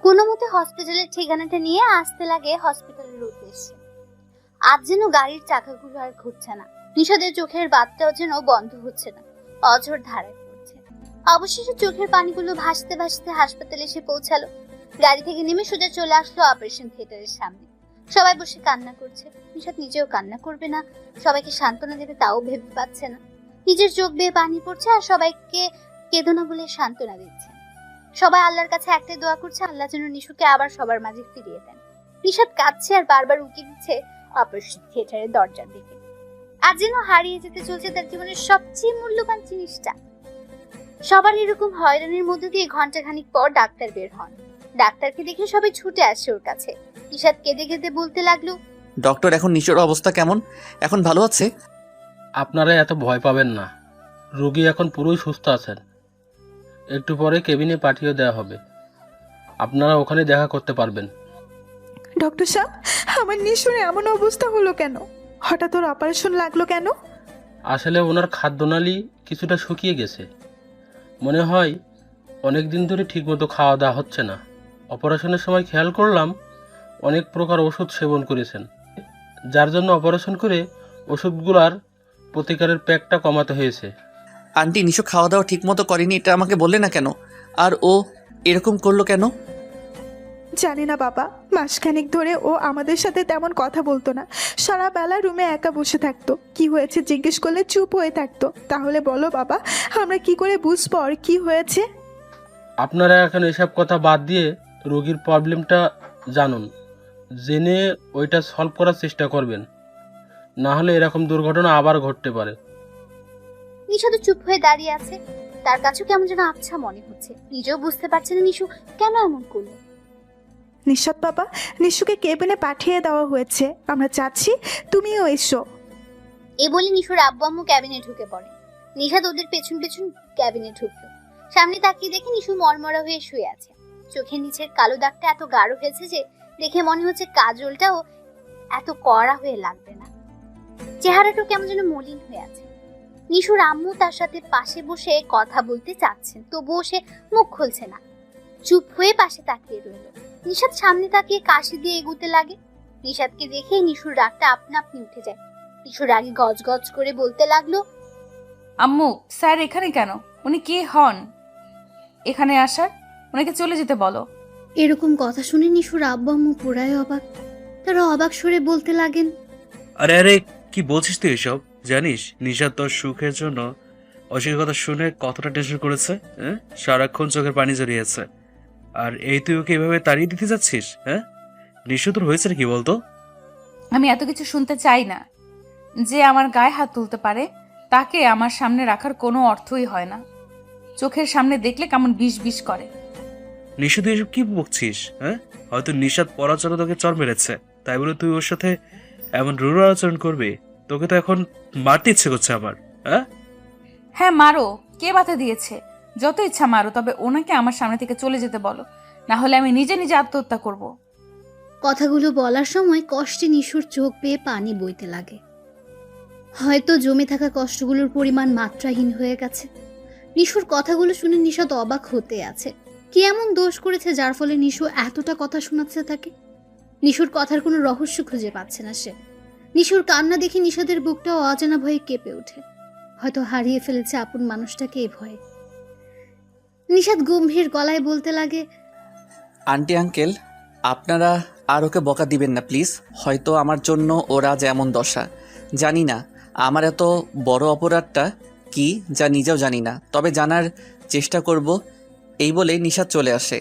কোনো মতে হসপিটালের ঠিকানাটা নিয়ে আসতে লাগে হসপিটালের উদ্দেশ্যে। আজ যেন গাড়ির চাকাগুলো আর ঘুরছে না। নিশাদের চোখের বাতটাও যেন বন্ধ হচ্ছে না, অঝোর ধারায় পড়ছে। অবশেষে চোখের পানিগুলো ভাসতে ভাসতে হাসপাতালে এসে পৌঁছালো। গাড়ি থেকে নেমে সোজা চলে আসলো অপারেশন থিয়েটারের সামনে। সবাই বসে কান্না করছে। নিশাত নিজেও কান্না করবে না, সবাইকে সান্ত্বনা দেবে তাও ভেবে পাচ্ছে না। নিজের চোখ বেয়ে পানি পড়ছে আর সবাইকে কেঁদো না বলে সান্ত্বনা দিচ্ছে। সবাই আল্লাহর কাছে একটাই দোয়া করছে, আল্লাহ যেন নিশুকে আবার সবার মাঝে ফিরিয়ে দেন। নিশাত কাঁদছে আর বারবার উকি দিচ্ছে অপারেশন থিয়েটারের দরজার দিকে। আজ যেন হারিয়ে যেতে চলছে তার জীবনের সবচেয়ে মূল্যবান জিনিসটা। সবার এরকম হয়রানির মধ্যে দিয়ে ঘন্টাখানিক পর ডাক্তার বের হন। ডাক্তারকে দেখে সবাই ছুটে আসছে ওর কাছে। নিশাত কেঁদে কেঁদে বলতে লাগলো, ডক্টর এখন নিশুর অবস্থা কেমন? এখন ভালো আছে? আপনারা এত ভয় পাবেন না, রোগী এখন পুরোই সুস্থ আছেন। একটু পরে কেবিনে পাঠিয়ে দেওয়া হবে, আপনারা ওখানে দেখা করতে পারবেন। ডক্টর সাহেব, আমার নিশুর এমন অবস্থা হলো কেন? হঠাৎ ওর অপারেশন লাগলো কেন? আসলে ওনার খাদ্যনালী কিছুটা শুকিয়ে গেছে। মনে হয় অনেক দিন ধরে ঠিকমতো খাওয়া দাওয়া হচ্ছে না। অপারেশনের সময় খেয়াল করলাম অনেক প্রকার ওষুধ সেবন করেছেন, যার জন্য অপারেশন করে ওষুধগুলার প্রতিকারের প্যাকটা কমাতে হয়েছে। আন্টি নিশু খাওয়া দাওয়া ঠিক মতো করেনি, এটা আমাকে বললে না কেন? আর ও এরকম করলো কেন? জানি না বাবা, মাসখানেক ধরে ও আমাদের সাথে তেমন কথা বলতো না। সারা বেলা রুমে একা বসে থাকতো। কি হয়েছে জিজ্ঞেস করলে চুপ হয়ে থাকতো। তাহলে বলো বাবা, আমরা কি করে বুঝবো আর কি হয়েছে? আপনারা এখন এসব কথা বাদ দিয়ে রোগীর প্রবলেমটা জানুন, জেনে ওইটা সলভ করার চেষ্টা করবেন। না হলে এরকম দুর্ঘটনা আবার ঘটতে পারে। নিশা তো চুপ হয়ে দাঁড়িয়ে আছে। তার কাছেও কেমন যেন আবছা মনে হচ্ছে। নিজেও বুঝতে পারছে না নিশু কেন এমন করলো। নিশাত বাবা, নিশুকে কেবিনে পাঠিয়ে দেওয়া হয়েছে। আমরা চাচ্ছি তুমিও এসো। এ বলে নিশুর আব্বু আম্মু ক্যাবিনে ঢুকে পড়ে। নিশাত ওদের পেছন পেছন ক্যাবিনে ঢুকলো। সামনে তাকিয়ে দেখে নিশু মরমরা হয়ে শুয়ে আছে। চোখের নিচের কালো দাগটা এত গাঢ় হয়েছে যে দেখে মনে হচ্ছে কাজলটাও এত কড়া হয়ে লাগবে না। চেহারাটাও কেমন যেন মলিন হয়ে আছে। নিশুর আম্মু তার সাথে পাশে বসে কথা বলতে চাচ্ছেন, তবুও সে মুখ খুলছে না, চুপ হয়ে পাশে তাকিয়ে রইল। নিশাত সামনে তাকিয়ে কাশি দিয়ে এগুতে লাগে। নিশাতকে দেখে নিশুর রাগটা আপনা আপনি উঠে যায়। নিশুর রাগে গজ গজ করে বলতে লাগলো, আম্মু স্যার এখানে কেন? উনি কে হন এখানে আসার? ওনাকে চলে যেতে বলো। এরকম কথা শুনে নিশুর আব্বু আম্মু পুরাই অবাক। তারা অবাক সরে বলতে লাগেন, আরে আরে, কি বলছিস তুই এসব? জানিস নিশাদ তোর সুখের জন্য অসুখের কথা শুনে কতটা টেনশন করেছে? হ্যাঁ, সারাক্ষণ চোখের পানি জড়িয়েছে। আর এই তুই ওকে এভাবে তাড়িয়ে দিতে যাচ্ছিস? হ্যাঁ, নিশু তোর হয়েছে কি বলতো? আমি এত কিছু শুনতে চাই না। যে আমার গায়ে হাত তুলতে পারে তাকে আমার সামনে রাখার কোনো অর্থই হয় না। চোখের সামনে দেখলে কেমন বিষ বিষ করে। নিশু তুই এসব কি বকছিস? হ্যাঁ, হয়তো নিশাদ পরাচরণ তোকে চর মেরেছে, তাই বলে তুই ওর সাথে এমন রূঢ় আচরণ করবি? তোকে তো এখন মারতে ইচ্ছে করছে আমার। হ্যাঁ হ্যাঁ মারো, কে বাধা দিয়েছে? যত ইচ্ছা মারো, তবে ওনাকে আমার সামনে থেকে চলে যেতে বলো, না হলে আমি নিজে নিজে আত্মহত্যা করব। কথাগুলো বলার সময় কষ্টে নিশুর চোখ বেয়ে পানি বইতে লাগে। হয়তো জমে থাকা কষ্টগুলোর পরিমাণ মাত্রাহীন হয়ে গেছে। নিশুর কথাগুলো শুনে নিশাত অবাক হতে আছে। কি এমন দোষ করেছে যার ফলে নিশু এতটা কথা শোনাচ্ছে তাকে? নিশুর কথার কোনো রহস্য খুঁজে পাচ্ছে না সে। নিশুর কান্না দেখে নিশাদের বুকটাও অজানা ভয়ে কেঁপে ওঠে। হয়তো হারিয়ে ফেলেছে আপন মানুষটাকে এই ভয়ে। নিশাদ গম্ভীর গলায় বলতে লাগে, আন্টি আঙ্কেল, আপনারা আর ওকে বকা দিবেন না প্লিজ। হয়তো আমার জন্য ওর আজ এমন দশা। জানি না আমার এত বড় অপরাধটা কি, যা নিজেও জানি না, তবে জানার চেষ্টা করব। এই বলে নিশাদ চলে আসে।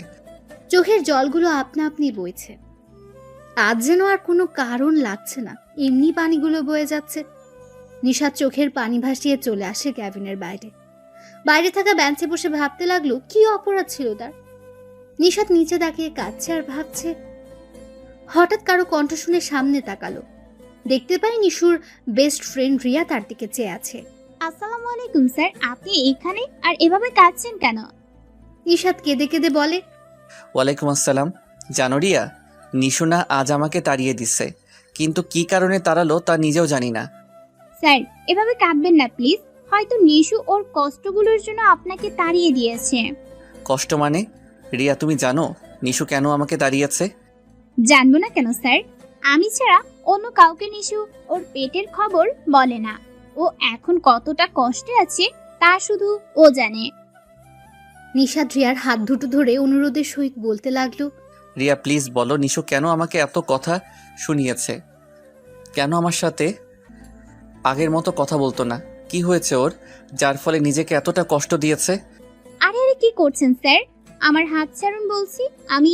চোখের জলগুলো আপনা আপনি বইছে। আজ যেন আর কোনো কারণ লাগছে না, এমনি পানিগুলো বয়ে যাচ্ছে। নিশাদ চোখের পানি ভাসিয়ে চলে আসে ক্যাবিনের বাইরে। বাইরে থাকা বেঞ্চে বসে ভাবতে লাগলো কি অপরাধ ছিল তার। নিশাত নিচে তাকিয়ে কাঁদছে আর ভাবছে। হঠাৎ কারো কণ্ঠ শুনে সামনে তাকালো, দেখতে পাই নিশুর বেস্ট ফ্রেন্ড রিয়া তার দিকে চেয়ে আছে। আসসালামু আলাইকুম স্যার, আপনি এখানে আর এভাবে কাঁদছেন কেন? নিশাত কেঁদে কেঁদে বলে, ওয়ালাইকুম আসসালাম। জানো রিয়া, নিশু না আজ আমাকে তাড়িয়ে দিচ্ছে, কিন্তু কি কারণে তাড়ালো তা নিজেও জানি না। স্যার এভাবে কাঁদবেন না প্লিজ, হয়তো নিশু ওর কষ্টগুলোর জন্য আপনাকে তাড়িয়ে দিয়েছে। কষ্ট মানে? রিয়া তুমি জানো নিশু কেন আমাকে তাড়িয়েছে? জানবো না কেন স্যার, আমি ছাড়া অন্য কাউকে নিশু ওর পেটের খবর বলে না। ও এখন কতটা কষ্টে আছে তা শুধু ও জানে। নিশাত রিয়ার হাত দুটো ধরে অনুরোধের সহিত বলতে লাগলো, রিয়া প্লিজ বলো নিশু কেন আমাকে এত কথা শুনিয়েছে, কেন আমার সাথে আগের মতো কথা বলতো না? কি হয়েছে ওর যার ফলে নিজেকে এতটা কষ্ট দিয়েছে? আরে আরে কি করছেন স্যার, আমার হাত ছাড়ুন বলছি। আমি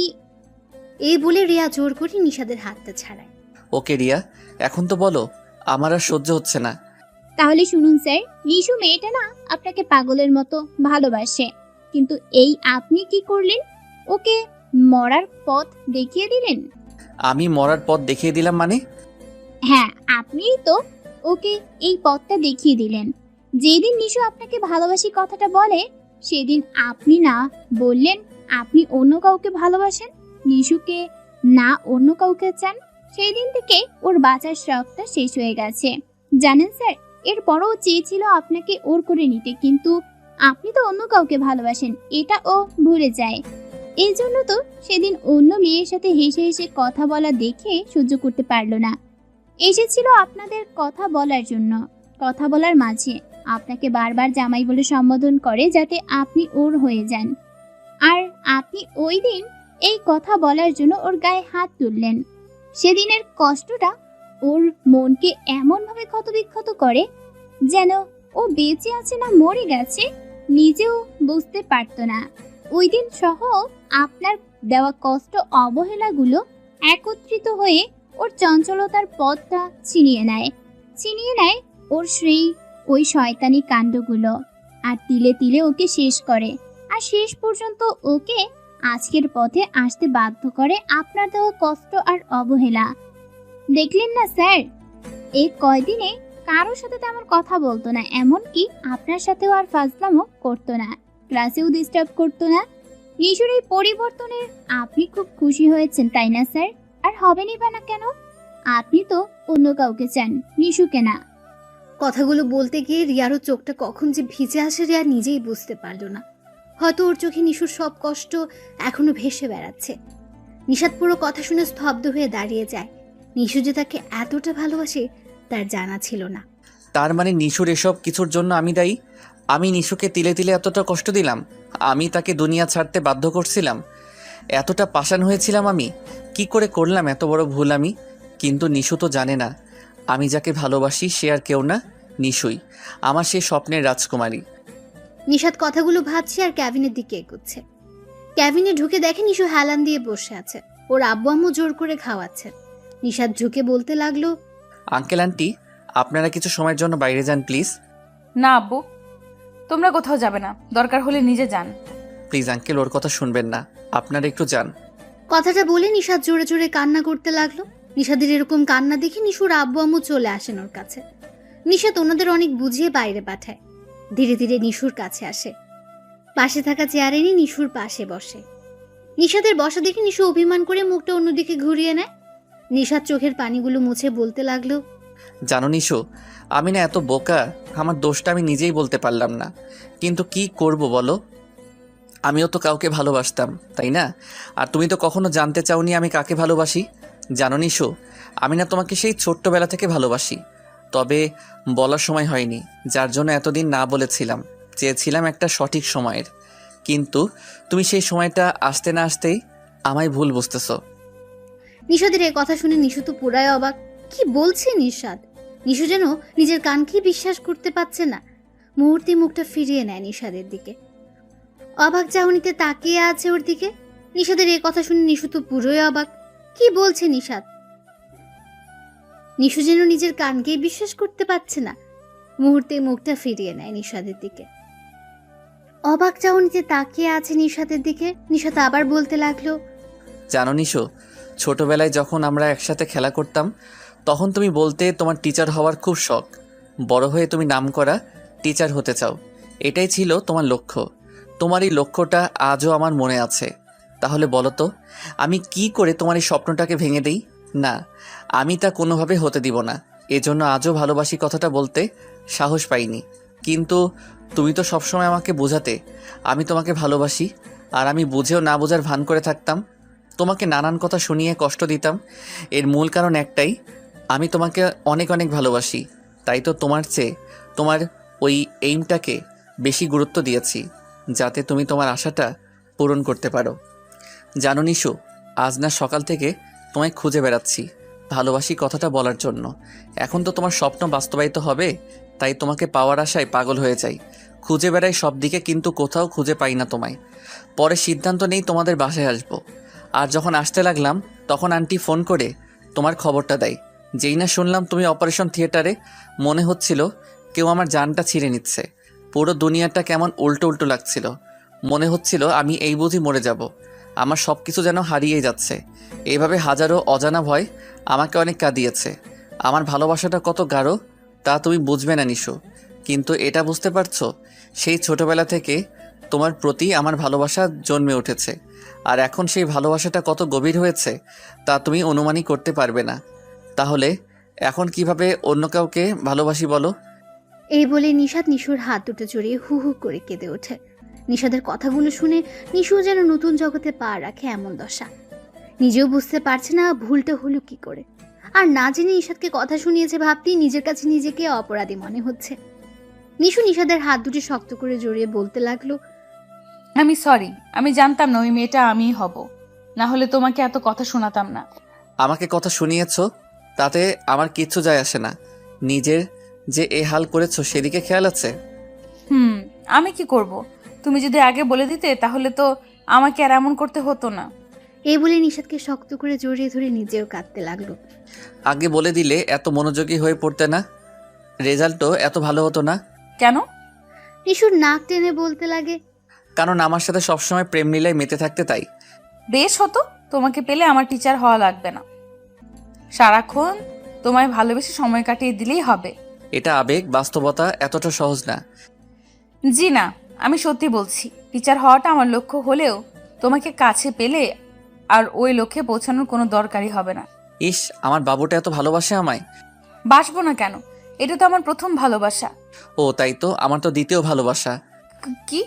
এই বলে রিয়া জোর করে নিশাদের হাতটা ছাড়ায়। ওকে রিয়া, এখন তো বলো, আমার আর সহ্য হচ্ছে না। তাহলে শুনুন স্যার, নিশু মেয়েটা না আপনাকে পাগলের মতো ভালোবাসে, কিন্তু এই আপনি কি করলেন? ওকে মরার পথ দেখিয়ে দিলেন। আমি মরার পথ দেখিয়ে দিলাম মানে? হ্যাঁ, আপনিই তো ওকে এই পথটা দেখিয়ে দিলেন। যেদিন নিশু আপনাকে ভালোবাসি কথাটা বলে, সেদিন আপনি না বললেন আপনি অন্য কাউকে ভালোবাসেন, নিশুকে না অন্য কাউকে চান। সেই দিন থেকে ওর বাঁচার শখটা শেষ হয়ে গেছে জানেন স্যার। এরপরও চেয়েছিল আপনাকে ওর করে নিতে, কিন্তু আপনি তো অন্য কাউকে ভালোবাসেন এটা ও ভুলে যায়। এই জন্য তো সেদিন অন্য মেয়ের সাথে হেসে হেসে কথা বলা দেখে সহ্য করতে পারলো না, এসেছিল আপনাদের কথা বলার জন্য। কথা বলার মাঝে আপনাকে বারবার জামাই বলে সম্বোধন করে যাতে আপনি ওর হয়ে যান। আর আপনি ওই দিন এই কথা বলার জন্য ওর গায়ে হাত তুললেন। সেদিনের কষ্টটা ওর মনকে এমনভাবে ক্ষতবিক্ষত করে যেন ও বেঁচে আছে না মরে গেছে নিজেও বুঝতে পারতো না। ওই দিন সহ আপনার দেওয়া কষ্ট অবহেলাগুলো একত্রিত হয়ে ওর চঞ্চলতার পথটা ছিনিয়ে নেয় ওর ওই শয়তানি কাণ্ডগুলো, আর তিলে তিলে ওকে শেষ করে। আর শেষ পর্যন্ত ওকে আজকের পথে আসতে বাধ্য করে আপনার দেওয়া কষ্ট আর অবহেলা। দেখলেন না স্যার, এই কয়দিনে কারোর সাথে তেমন কথা বলতো না, এমনকি আপনার সাথেও আর ফাজলামো করতো না, ক্লাসেও ডিস্টার্ব করতো না। নিশুর এই পরিবর্তনে আপনি খুব খুশি হয়েছেন তাই না স্যার? আর হবেনই বা না কেন? আপনি তো অন্য কাউকে চান, নিশুকে না। কথাগুলো বলতে গিয়ে রিয়ারও চোখটা কখন যে ভিজে আসে রিয়া নিজেই বুঝতে পারলো না। হয়তো ওর চোখে নিশুর সব কষ্ট এখনো ভেসে বেড়াচ্ছে। নিশাত পুরো কথা শুনে স্তব্ধ হয়ে দাঁড়িয়ে যায়। নিশু যে তাকে এতটা ভালোবাসে তার জানা ছিল না। তার মানে নিশুর এসব কিছুর জন্য আমি দায়ী? আমি নিশুকে তিলে তিলে এতটা কষ্ট দিলাম, আমি তাকে দুনিয়া ছাড়তে বাধ্য করছিলাম, এতটা পাষাণ হয়েছিলাম আমি? কি করে করলাম এত বড় ভুল আমি? কিন্তু নিশু তো জানে না আমি যাকে ভালোবাসি সে আর কেউ না, নিশুই আমার সেই স্বপ্নের রাজকুমারী। নিশাত কথাগুলো ভাবছে আর ক্যাবিনের দিকে এগোচ্ছে। ক্যাবিনে ঢুকে দেখে নিশু হেলান দিয়ে বসে আছে, ওর আব্বু আম্মু জোর করে খাওয়াচ্ছে। নিশাত ঝুঁকে বলতে লাগলো, আঙ্কেল আন্টি, আপনারা কিছু সময়ের জন্য বাইরে যান প্লিজ। না আব্বু, তোমরা কোথাও যাবে না, দরকার হলে নিজে যান। প্লিজ আঙ্কেল, ওর কথা শুনবেন না, আপনারা একটু যান। কথাটা বলে নিশাত জোরে জোরে কান্না করতে লাগলো। নিশাদের এরকম কান্না দেখে নিশুর আব্বু আম্মু চলে আসেন ওর কাছে। নিশাত ওনাদের অনেক বুঝিয়ে বাইরে পাঠায়। ধীরে ধীরে নিশুর কাছে আসে, পাশে থাকা চেয়ারে নিয়ে নিশুর পাশে বসে। নিশাদের বসা দেখে নিশু অভিমান করে মুখটা অন্যদিকে ঘুরিয়ে নেয়। নিশাত চোখের পানিগুলো মুছে বলতে লাগলো, জানো নিশু, আমি না এত বোকা, আমার দোষটা আমি নিজেই বলতে পারলাম না, কিন্তু কি করব বলো? আমিও তো কাউকে ভালোবাসতাম তাই না? আর তুমি তো কখনো জানতে চাওনি আমি কাকে ভালোবাসি। জানো নিশু, আমি না তোমাকে সেই ছোট্টবেলা থেকে ভালোবাসি, তবে বলার সময় হয়নি, যার জন্য এতদিন না বলেছিলাম, চেয়েছিলাম একটা সঠিক সময়ের, কিন্তু তুমি সেই সময়টা আসতে না আসতেই আমায় ভুল বুঝতেছো। নিশাদের এই কথা শুনে নিশু তো পুরাই অবাক। কি বলছে নিশাদ? নিশু যেন নিজের কানকেই বিশ্বাস করতে পারছে না। মুহূর্তে মুখটা ফিরিয়ে নেয় নিশাদের দিকে, অবাক চাহনিতে তাকিয়ে আছে ওর দিকে। নিশাদের এই কথা শুনে নিশু তো পুরোই অবাক। কি বলছে নিশাদ? নিশু যেন নিজের কানকেই বিশ্বাস করতে পারছে না। মুহূর্তে মুখটা ফিরিয়ে নেয় নিশাদের দিকে। অবাক চাহনিতে তাকিয়ে আছে নিশাতের দিকে। নিশাত আবার বলতে লাগলো, জানো নিশো, ছোটবেলায় যখন আমরা একসাথে খেলা করতাম তখন তুমি বলতে তোমার টিচার হওয়ার খুব শখ। বড় হয়ে তুমি নামকরা টিচার হতে চাও, এটাই ছিল তোমার লক্ষ্য। তোমার এই লক্ষ্যটা আজও আমার মনে আছে। তাহলে বলো তো, আমি কি করে তোমার এই স্বপ্নটাকে ভেঙে দেই? না, আমি তা কোনোভাবে হতে দিব না। এজন্য আজও ভালোবাসি কথাটা বলতে সাহস পাইনি। কিন্তু তুমি তো সবসময় আমাকে বোঝাতে আমি তোমাকে ভালোবাসি, আর আমি বুঝেও না বোঝার ভান করে থাকতাম। তোমাকে নানান কথা শুনিয়ে কষ্ট দিতাম। এর মূল কারণ একটাই, আমি তোমাকে অনেক অনেক ভালোবাসি। তাই তো তোমার চেয়ে তোমার ওই এইমটাকে বেশি গুরুত্ব দিয়েছি, যাতে তুমি তোমার আশাটা পূরণ করতে পারো। জানো নিশু, আজ না সকাল থেকে তোমায় খুঁজে বেড়াচ্ছি ভালোবাসি কথাটা বলার জন্য। এখন তো তোমার স্বপ্ন বাস্তবায়িত হবে, তাই তোমাকে পাওয়ার আশায় পাগল হয়ে যাই। খুঁজে বেড়াই সব দিকে, কিন্তু কোথাও খুঁজে পাই না তোমায়। পরে সিদ্ধান্ত নেই তোমাদের বাসায় আসবো। আর যখন আসতে লাগলাম তখন আন্টি ফোন করে তোমার খবরটা দেয়। যেই না শুনলাম তুমি অপারেশন থিয়েটারে, মনে হচ্ছিল কেউ আমার জানটা ছিঁড়ে নিচ্ছে। পুরো দুনিয়াটা কেমন উল্টো উল্টো লাগছিল। মনে হচ্ছিল আমি এই বুঝি মরে যাব। আমার সব কিছু যেন হারিয়ে যাচ্ছে। এইভাবে হাজারো অজানা ভয় আমাকে অনেক কাঁদিয়েছে। আমার ভালোবাসাটা কত গাঢ় তা তুমি বুঝবে না নিশু, কিন্তু এটা বুঝতে পারছো, সেই ছোটবেলা থেকে তোমার প্রতি আমার ভালোবাসা জন্মে উঠেছে। আর এখন সেই ভালোবাসাটা কত গভীর হয়েছে তা তুমি অনুমানই করতে পারবে না। তাহলে এখন কিভাবে অন্য কাউকে ভালোবাসি বলো? এই বলে নিশাত নিশুর হাত দুটো জড়িয়ে হু হু করে কেঁদে ওঠে। নিশাদের কথাগুলো শুনে নিশু যেন নতুন জগতে পা রাখে এমন দশা। নিজেও বুঝতে পারছে না ভুলটা হলো কি করে। আর না জেনে নিশাদকে কথা শুনিয়েছে ভাবতেই নিজের কাছে নিজেকে অপরাধী মনে হচ্ছে। নিশু নিশাদের হাত দুটি শক্ত করে জড়িয়ে বলতে লাগলো, আমি সরি, আমি জানতাম না ওই মেয়েটা আমিই হব, না হলে তোমাকে এত কথা শোনাতাম না। আমাকে কথা শুনিয়েছো, তাতে আমার কিচ্ছু যায় আসে না। নিজের যে এ হাল করেছো সেদিকে খেয়াল আছে? আমি কি করব? তুমি যদি আগে বলে দিতে তাহলে তো আমাকে আর এমন করতে হতো না। এই বলে নিশাদকে শক্ত করে জড়িয়ে ধরে নিজেও কাঁদতে লাগলো। আগে বলে দিলে এত মনোযোগী হয়ে পড়তে না, রেজাল্টও এত ভালো হতো না। কেন? নিশুর নাক টেনে বলতে লাগে, কারণ আমার সাথে সবসময় প্রেম লীলায় মেতে থাকতে, তাই। বেশ হতো, তোমাকে পেলে আমার টিচার হওয়া লাগবে না। সারাক্ষণ তোমায় ভালোবেসে সময় কাটিয়ে দিলেই হবে। এটা আবেগ, বাস্তবতা এতটা সহজ না। জি না, আমি সত্যি বলছি, টিচার হওয়াটা আমার লক্ষ্য হলেও তোমাকে কাছে পেলে আর ওই লক্ষ্যে পৌঁছানোর কোনো দরকারই হবে না। ইস, আমার বাবুটা এত ভালোবাসে আমায়। বাসবো না কেন? এটা তো আমার প্রথম ভালোবাসা। ও তাই তো, আমার তো দ্বিতীয় ভালোবাসা। কি?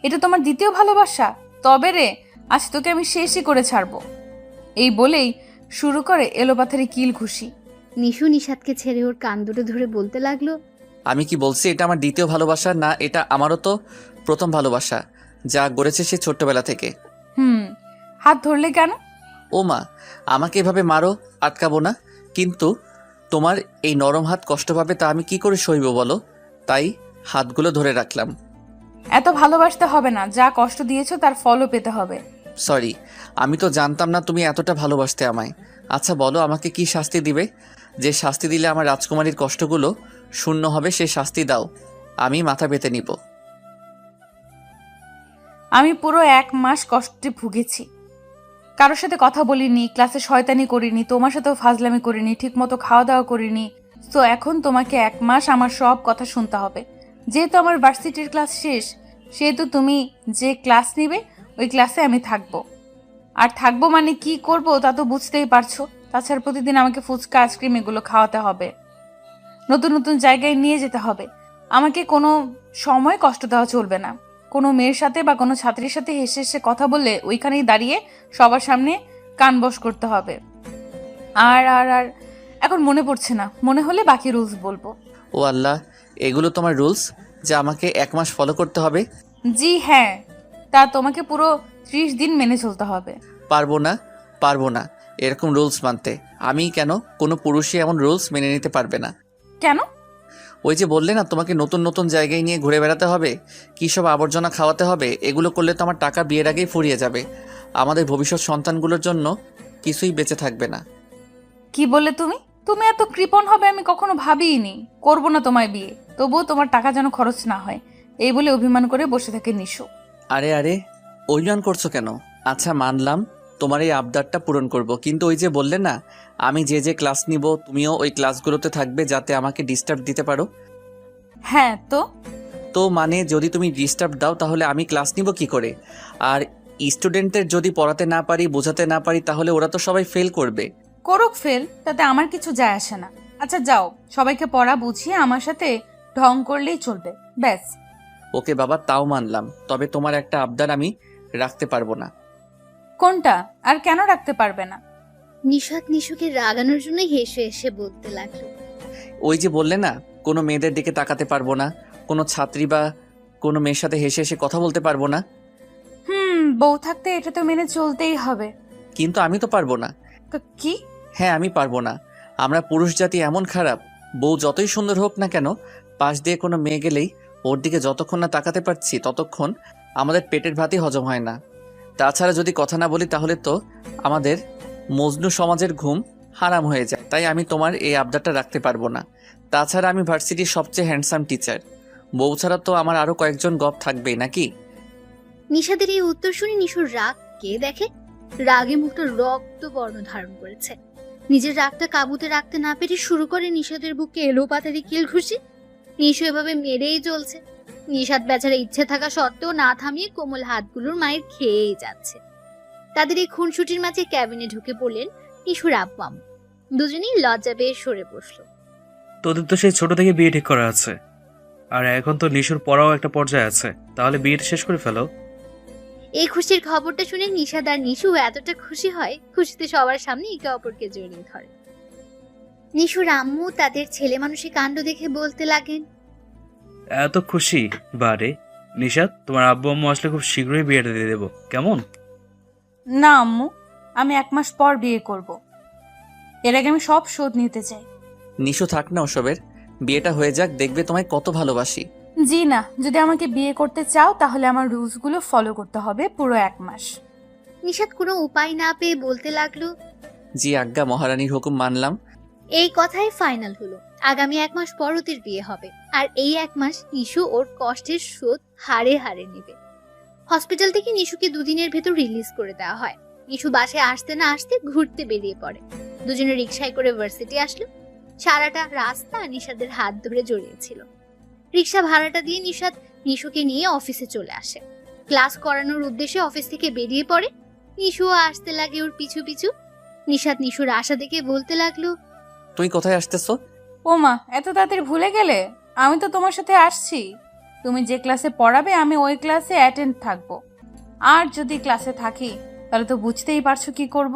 এটা তোমার দ্বিতীয় ভালোবাসা? তবে রে, আজ তোকে আমি শেষই করে ছাড়বো। এই বলেই শুরু করে এলোপাথারি কিল ঘুষি। নিশু নিশাদকে ছেড়ে ওর কান দুটো ধরে বলতে লাগলো, আমি কি বলছি এটা আমার দ্বিতীয় ভালোবাসা না? এটা আমারও তো প্রথম ভালোবাসা, যা গড়েছে সে ছোট্টবেলা থেকে। হাত ধরলে কেন? ও মা, আমাকে এভাবে মারো, আটকাবো না। কিন্তু তোমার এই নরম হাত কষ্ট পাবে, তা আমি কি করে সইব বলো? তাই হাতগুলো ধরে রাখলাম। এত ভালোবাসতে হবে না, যা কষ্ট দিয়েছো তার ফলও পেতে হবে। সরি, আমি তো জানতাম না তুমি এতটা ভালোবাসতে আমায়। আচ্ছা বলো, আমাকে কি শাস্তি দিবে? যে শাস্তি দিলে আমার রাজকুমারীর কষ্টগুলো শূন্য হবে, সে শাস্তি দাও, আমি মাথা পেতে নিব। আমি পুরো 1 মাস কষ্টে ভুগেছি। কারোর সাথে কথা বলিনি, ক্লাসে শয়তানি করিনি, তোমার সাথেও ফাজলামি করিনি, ঠিকমতো খাওয়া দাওয়া করিনি। তো এখন তোমাকে 1 মাস আমার সব কথা শুনতে হবে। যেহেতু আমার ভার্সিটির ক্লাস শেষ, সেহেতু তুমি যে ক্লাস নিবে ওই ক্লাসে আমি থাকবো। আর থাকবো মানে কি করব তা তো বুঝতেই পারছো। তাছাড়া প্রতিদিন আমাকে ফুচকা, আইসক্রিম এগুলো খাওয়াতে হবে, নতুন নতুন জায়গায় নিয়ে যেতে হবে। আমাকে কোনো সময় কষ্ট দেওয়া চলবে না। কোনো মেয়ের সাথে বা কোনো ছাত্রীর সাথে হেসে হেসে কথা বললে ওইখানেই দাঁড়িয়ে সবার সামনে কান বশ করতে হবে। আর আর আর এখন মনে পড়ছে না, মনে হলে বাকি রুলস বলবো। ও আল্লাহ, এগুলো তোমার রুলস যা আমাকে 1 মাস ফলো করতে হবে? জি হ্যাঁ, তা তোমাকে পুরো 30 দিন মেনে চলতে হবে। পারবো না, পারবো না এরকম রুলস মানতে। আমি কেন? কোনো পুরুষই এমন রুলস মেনে নিতে পারবে না। কেন? ওই যে বললে না তোমাকে নতুন নতুন জায়গায় নিয়ে ঘুরে বেড়াতে হবে, কী সব আবর্জনা খাওয়াতে হবে, এগুলো করলে তো আমার টাকা বিয়ের আগেই ফুরিয়ে যাবে। আমাদের ভবিষ্যৎ সন্তানগুলোর জন্য কিছুই বেঁচে থাকবে না। কি বললে তুমি? তুমি এত কৃপণ হবে আমি কখনো ভাবিইনি। করবো না তোমায় বিয়ে, তবুও তোমার টাকা যেন খরচ না হয়। এই বলে অভিমান করে বসে থাকে নিশু। আরে আরে অভিমান করছো কেন? আচ্ছা মানলাম তোমার এই আবদারটা পূরণ করব, কিন্তু ওই যে বললে না আমি যে যে ক্লাস নিব তুমিও ওই ক্লাসগুলোতে থাকবে যাতে আমাকে ডিস্টার্ব দিতে পারো। হ্যাঁ তো মানে যদি তুমি ডিস্টার্ব দাও তাহলে আমি ক্লাস নিব কি করে? আর স্টুডেন্টদের যদি পড়াতে না পারি বোঝাতে না পারি তাহলে ওরা তো সবাই ফেল করবে। করুক ফেল, তাতে আমার কিছু যায় আসে না। আচ্ছা যাও, সবাইকে পড়া বুঝিয়ে আমার সাথে ঢং করলেই চলবে, ব্যাস। ওকে বাবা, তাও মানলাম, তবে তোমার একটা আবদার আমি রাখতে পারবো না। কোনটা? আর কেন রাখতে পারবে না? নিশাত নিশুকে রাগানোর জন্য হেসে হেসে বলতে লাগলো। ওই যে বললে না কোনো মেয়েদের দিকে তাকাতে পারবো না, কোনো ছাত্রী বা কোনো মেয়ের সাথে হেসে হেসে কথা বলতে পারবো না। বউ থাকতে এটা তো মেনে চলতেই হবে। কিন্তু আমি তো পারবো না। কি? হ্যাঁ আমি পারবো না। আমরা পুরুষ জাতি এমন খারাপ, বউ যতই সুন্দর হোক না কেন পাশ দিয়ে কোনো মেয়ে গেলেই ওর দিকে যতক্ষণ না তাকাতে পারছি ততক্ষণ আমাদের পেটের ভাতই হজম হয় না। তাছাড়া যদি কথা না বলি তাহলে তো আমাদের মজনু সমাজের ঘুম হারাম হয়ে যায়। তাই আমি তোমার এই আবদারটা রাখতে পারবো না। তাছাড়া আমি ভার্সিটির সবচেয়ে হ্যান্ডসাম টিচার, বউ ছাড়া তো আমার আরো কয়েকজন গপ থাকবেই নাকি? নিশাদের এই উত্তর শুনে নিশুর রাগ কে দেখে। রাগে মুখটা রক্ত বর্ণ ধারণ করেছে। নিজের রাগটা কাবুতে রাখতে না পেরে শুরু করে নিশাদের বুকে এলো পাতারি কিল ঘুষি। নিশু এভাবে মেরেই চলছে। নিশাদ বেচারা ইচ্ছে থাকা সত্ত্বেও না থামিয়ে কোমল হাতগুলোর মায়ের খেয়েই যাচ্ছে। তাদের এই খুনসুটির মাঝে ক্যাবিনে ঢুকে পড়লেন নিশুর আব্বু আম্মু। দুজনেই লজ্জা পেয়ে সরে বসলো। তোদের তো সেই ছোট থেকে বিয়ে ঠিক করা আছে, আর এখন তো নিশুর পড়াও একটা পর্যায়ে আছে, তাহলে বিয়েটা শেষ করে ফেলো। এই খুশির খবরটা শুনে নিশাদ আর নিশু এতটা খুশি হয়, খুশিতে সবার সামনে একে অপরকে জড়িয়ে ধরে। নিশুর আম্মু তাদের ছেলে মানুষের কাণ্ড দেখে বলতে লাগেন, এত খুশি? বারে নিশাত, তোমার আব্বু আম্মু আসলে খুব শীঘ্রই বিয়েটা দিয়ে দেবো, কেমন? না আম্মু, আমি 1 মাস পর বিয়ে করব। এর আগে আমি সব শোধ নিতে চাই। নিশু থাক না ওসবের, বিয়েটা হয়ে যাক, দেখবে তোমায় কত ভালোবাসি। জি না, যদি আমাকে বিয়ে করতে চাও তাহলে আমার রুলসগুলো ফলো করতে হবে পুরো 1 মাস। নিশাদ কোনো উপায় না পেয়ে বলতে লাগলো, জি আজ্ঞা, মহারানীর হুকুম মানলাম। এই কথাই ফাইনাল হলো। আগামী 1 মাস পর ওদের বিয়ে হবে। আর এই 1 মাস নিশু ওর কষ্টের শোধ হারে হারে নেবে। হসপিটাল থেকে নিশুকে 2 দিনের ভেতর রিলিজ করে দেওয়া হয়। নিশু বাসায় আসতে না আসতে ঘুরতে বেরিয়ে পড়ে। দুজনে রিক্সায় করে ভার্সিটি আসলো। সারাটা রাস্তা নিশাদের হাত ধরে জড়িয়েছিল। রিক্সা ভাড়াটা দিয়ে নিশাদ নিশুকে নিয়ে অফিসে চলে আসে। ক্লাস করানোর উদ্দেশ্যে অফিস থেকে বেরিয়ে পড়ে। নিশুও আসতে লাগে ওর পিছু পিছু। নিশাদ নিশুর আশা দেখে বলতে লাগলো, তুই কোথায় আসতেছো? ও মা, এত তাড়াতাড়ি ভুলে গেলে? আমি তো তোমার সাথে আসছি। তুমি যে ক্লাসে পড়াবে আমি ওই ক্লাসে অ্যাটেন্ড থাকবো। আর যদি ক্লাসে থাকি তাহলে তো বুঝতেই পারছো কি করব।